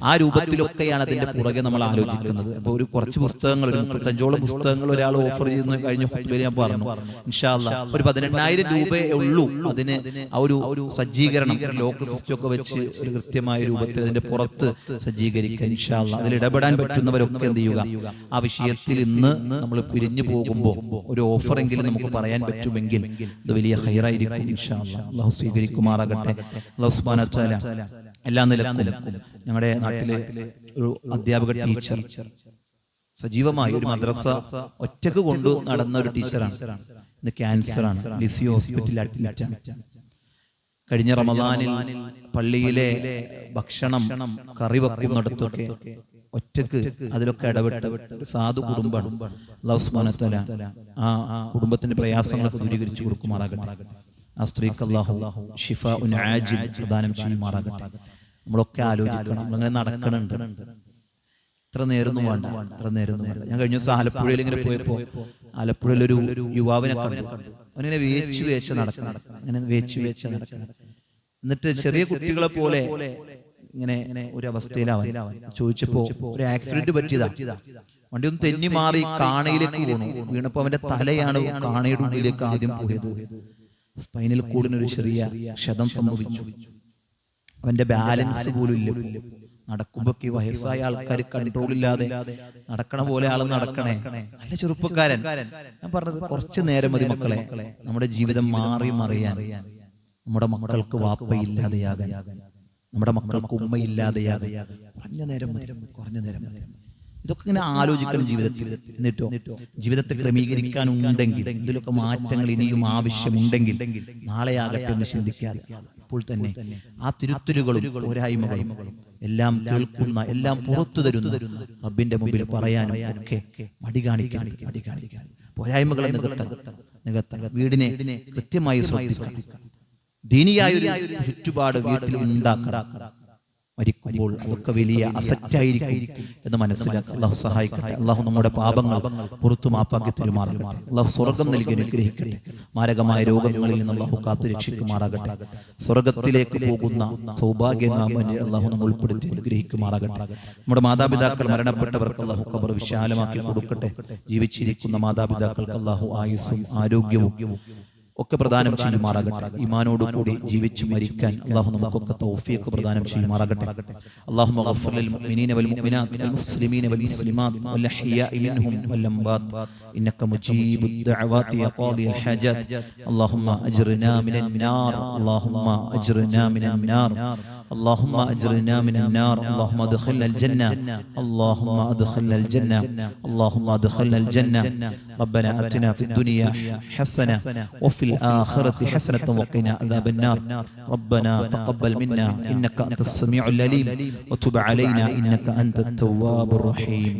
ആ രൂപത്തിലൊക്കെയാണ് അതിന്റെ പുറകെ നമ്മൾ ആലോചിക്കുന്നത്. അപ്പോൾ ഒരു കുറച്ച് പുസ്തകങ്ങൾ, ഒരു 35ഓളം പുസ്തകങ്ങൾ ഒരാൾ ഓഫർ ചെയ്യുന്ന കഴിഞ്ഞ ഖുത്ബയിൽ ഞാൻ പറഞ്ഞു. ഇൻഷാ അല്ലാഹ് ഒരു 18,000 രൂപയേ ഉള്ളൂ അതിന്. ആ ഒരു സജ്ജീകരണം ലോക്ക് സിസ്റ്റം ഒക്കെ വെച്ച് ഒരു കൃത്യമായ രൂപത്തിൽ അതിന്റെ പുറത്ത് സജ്ജീകരിക്കാൻ ഇൻഷാ അല്ലാഹ് അതിൽ ഇടപെടാൻ പറ്റുന്നവരൊക്കെ എന്ത് ചെയ്യുക, ആ വിഷയത്തിൽ ഇന്ന് നമ്മൾ പിരിഞ്ഞു പോകുമ്പോൾ ഒരു ഓഫർ എങ്കിലും നമുക്ക് പറയാൻ പറ്റുമെങ്കിൽ അത് വലിയ ഖൈറായിരിക്കും ഇൻഷാ അല്ലാഹ്. അല്ലാഹു സ്വീകരിക്കുമാറാകട്ടെ. അല്ലാഹു സുബ്ഹാനഹു വ തആല എല്ലാ നിലക്കും ഞങ്ങളുടെ നാട്ടിലെ ഒരു അധ്യാപക ടീച്ചർ, സജീവമായി ഒരു മദ്രസ ഒറ്റക്ക് കൊണ്ടു നടന്ന ഒരു ടീച്ചറാണ്. ഇന്ന് ക്യാൻസറാണ്, ലിസി ഹോസ്പിറ്റലിൽ അഡ്മിറ്റാണ്. കഴിഞ്ഞ റമദാനിൽ പള്ളിയിലെ ഭക്ഷണം കറി വെക്കുന്നിടത്തൊക്കെ ഒറ്റക്ക് അതിലൊക്കെ ഇടപെട്ട് സാധു കുടുംബമാണ്. അല്ലാഹു സുബ്ഹാനഹു വ തആല ആ കുടുംബത്തിന്റെ പ്രയാസങ്ങളൊക്കെ ദൂരീകരിച്ചു കൊടുക്കുമാറാകട്ടെ. ആ സ്ത്രീക്ക് അല്ലാഹു ശിഫാഉൻ ആജിൽ പ്രദാനം ചെയ്യുമാറാകട്ടെ. നമ്മളൊക്കെ ആലോചിക്കണം, നമ്മളങ്ങനെ നടക്കണുണ്ട്, ഇത്ര നേരൊന്നും വേണ്ട, ഇത്ര നേരൊന്നും വേണ്ട. ഞാൻ കഴിഞ്ഞ ദിവസം ആലപ്പുഴയിൽ ഇങ്ങനെ പോയപ്പോൾ ആലപ്പുഴയിൽ ഒരു യുവാവിനെ കണ്ടു. അവനിങ്ങനെ വേച്ച് നടക്കണം, അങ്ങനെ വേച്ച് നടക്കണം. എന്നിട്ട് ചെറിയ കുട്ടികളെ പോലെ ഇങ്ങനെ ഒരു അവസ്ഥയിലാവാൻ ചോദിച്ചപ്പോ ഒരു ആക്സിഡന്റ് പറ്റിയതാ. വണ്ടി ഒന്ന് തെന്നി മാറി കാണയിലേക്ക് വീണപ്പോ അവന്റെ തലയാണ് കാണയുടെ ഉള്ളിലേക്ക് ആദ്യം പോയത്. സ്പൈനൽ കോഡിനൊരു ചെറിയ ക്ഷതം സംഭവിച്ചു. അവന്റെ ബാലൻസ് പോലും ഇല്ല. നടക്കുമ്പോ വയസ്സായ ആൾക്കാർ കൺട്രോൾ ഇല്ലാതെ നടക്കണ പോലെ ആള് നടക്കണേ. നല്ല ചെറുപ്പക്കാരൻ. ഞാൻ പറഞ്ഞത് കുറച്ചു നേരം മതി മക്കളെ, നമ്മുടെ ജീവിതം മാറി മറിയാൻ. നമ്മുടെ മക്കൾക്ക് വാപ്പയില്ലാതെയാകാൻ, നമ്മുടെ മക്കൾക്ക് ഉമ്മയില്ലാതെയാകാൻ കുറഞ്ഞ നേരം മതി. ഇതൊക്കെ ഇങ്ങനെ ആലോചിക്കണം ജീവിതത്തിൽ. എന്നിട്ടോ ജീവിതത്തെ ക്രമീകരിക്കാനുണ്ടെങ്കിൽ, ഇതിലൊക്കെ മാറ്റങ്ങൾ ഇനിയും ആവശ്യമുണ്ടെങ്കിൽ നാളെ ആകട്ടെ എന്ന് ചിന്തിക്കാതെ ഇപ്പോൾ തന്നെ ആ തിരുത്തലുകളും പോരായ്മകളും എല്ലാം കേൾക്കുന്ന, എല്ലാം പുറത്തു തരുന്ന റബ്ബിന്റെ മുമ്പിൽ പറയാനും ഒക്കെ മടി കാണിക്കരുത്. പോരായ്മകളെ നികത്തണം. വീടിനെ കൃത്യമായി ശ്രദ്ധിക്കണം. ദീനിയായൊരു ചുറ്റുപാട് വീട്ടിൽ ഉണ്ടാക്കണം. മരിക്കുമ്പോൾ അതൊക്കെ വലിയ അസറ്റായിരിക്കും എന്ന് മനസ്സിലാക്കുക. അള്ളാഹു സഹായിക്കട്ടെ. അള്ളാഹു നമ്മുടെ പാപങ്ങൾ പുറത്തു മാപ്പാക്കി തരുമാറാകട്ടെ. അള്ളാഹു സ്വർഗം നൽകി അനുഗ്രഹിക്കട്ടെ. മാരകമായ രോഗങ്ങളിൽ നിന്ന് അള്ളാഹു കാത്തു രക്ഷിക്കുമാറാകട്ടെ. സ്വർഗത്തിലേക്ക് പോകുന്ന സൗഭാഗ്യനാമനെ അള്ളാഹു നമ്മൾ ഉൾപ്പെടുത്തി അനുഗ്രഹിക്കുമാറാകട്ടെ. നമ്മുടെ മാതാപിതാക്കൾ മരണപ്പെട്ടവർക്ക് അള്ളാഹു ഖബർ വിശാലമാക്കി കൊടുക്കട്ടെ. ജീവിച്ചിരിക്കുന്ന മാതാപിതാക്കൾക്ക് അള്ളാഹു ആയുസ്സും ആരോഗ്യവും ഒക്കെ പ്രദാനം ചെയ്യുമാറാകട്ടെ. ഈമാനോടുകൂടി ജീവിച്ചു മരിക്കാൻ അള്ളാഹു നമുക്കൊക്കെ തൗഫീഖ് പ്രദാനം ചെയ്യുമാറാകട്ടെ. അല്ലാഹുമ്മ ഗഫിർ ലിൽ മുഅ്മിനീന വൽ മുഅ്മിനാത്ത് വൽ മുസ്ലിമീന വൽ മുസ്ലിമാത്ത് വൽ അഹ്യാഇ മിൻഹും വൽ അംവാത് ഇന്നക മുജീബുദ് ദഅവാതി യാ ഖാദിയൽ ഹാജാത്ത്. അല്ലാഹുമ്മ അജ്റിനാ മിനൻ നാർ, അല്ലാഹുമ്മ അജ്റിനാ മിനൻ നാർ, اللهم أجرنا من النار. اللهم أدخلنا الجنة، اللهم أدخلنا الجنة، اللهم أدخلنا الجنة. ربنا آتنا في الدنيا حسنة وفي الآخرة حسنة وقنا عذاب النار. ربنا تقبل منا إنك أنت السميع العليم وتب علينا إنك أنت التواب الرحيم.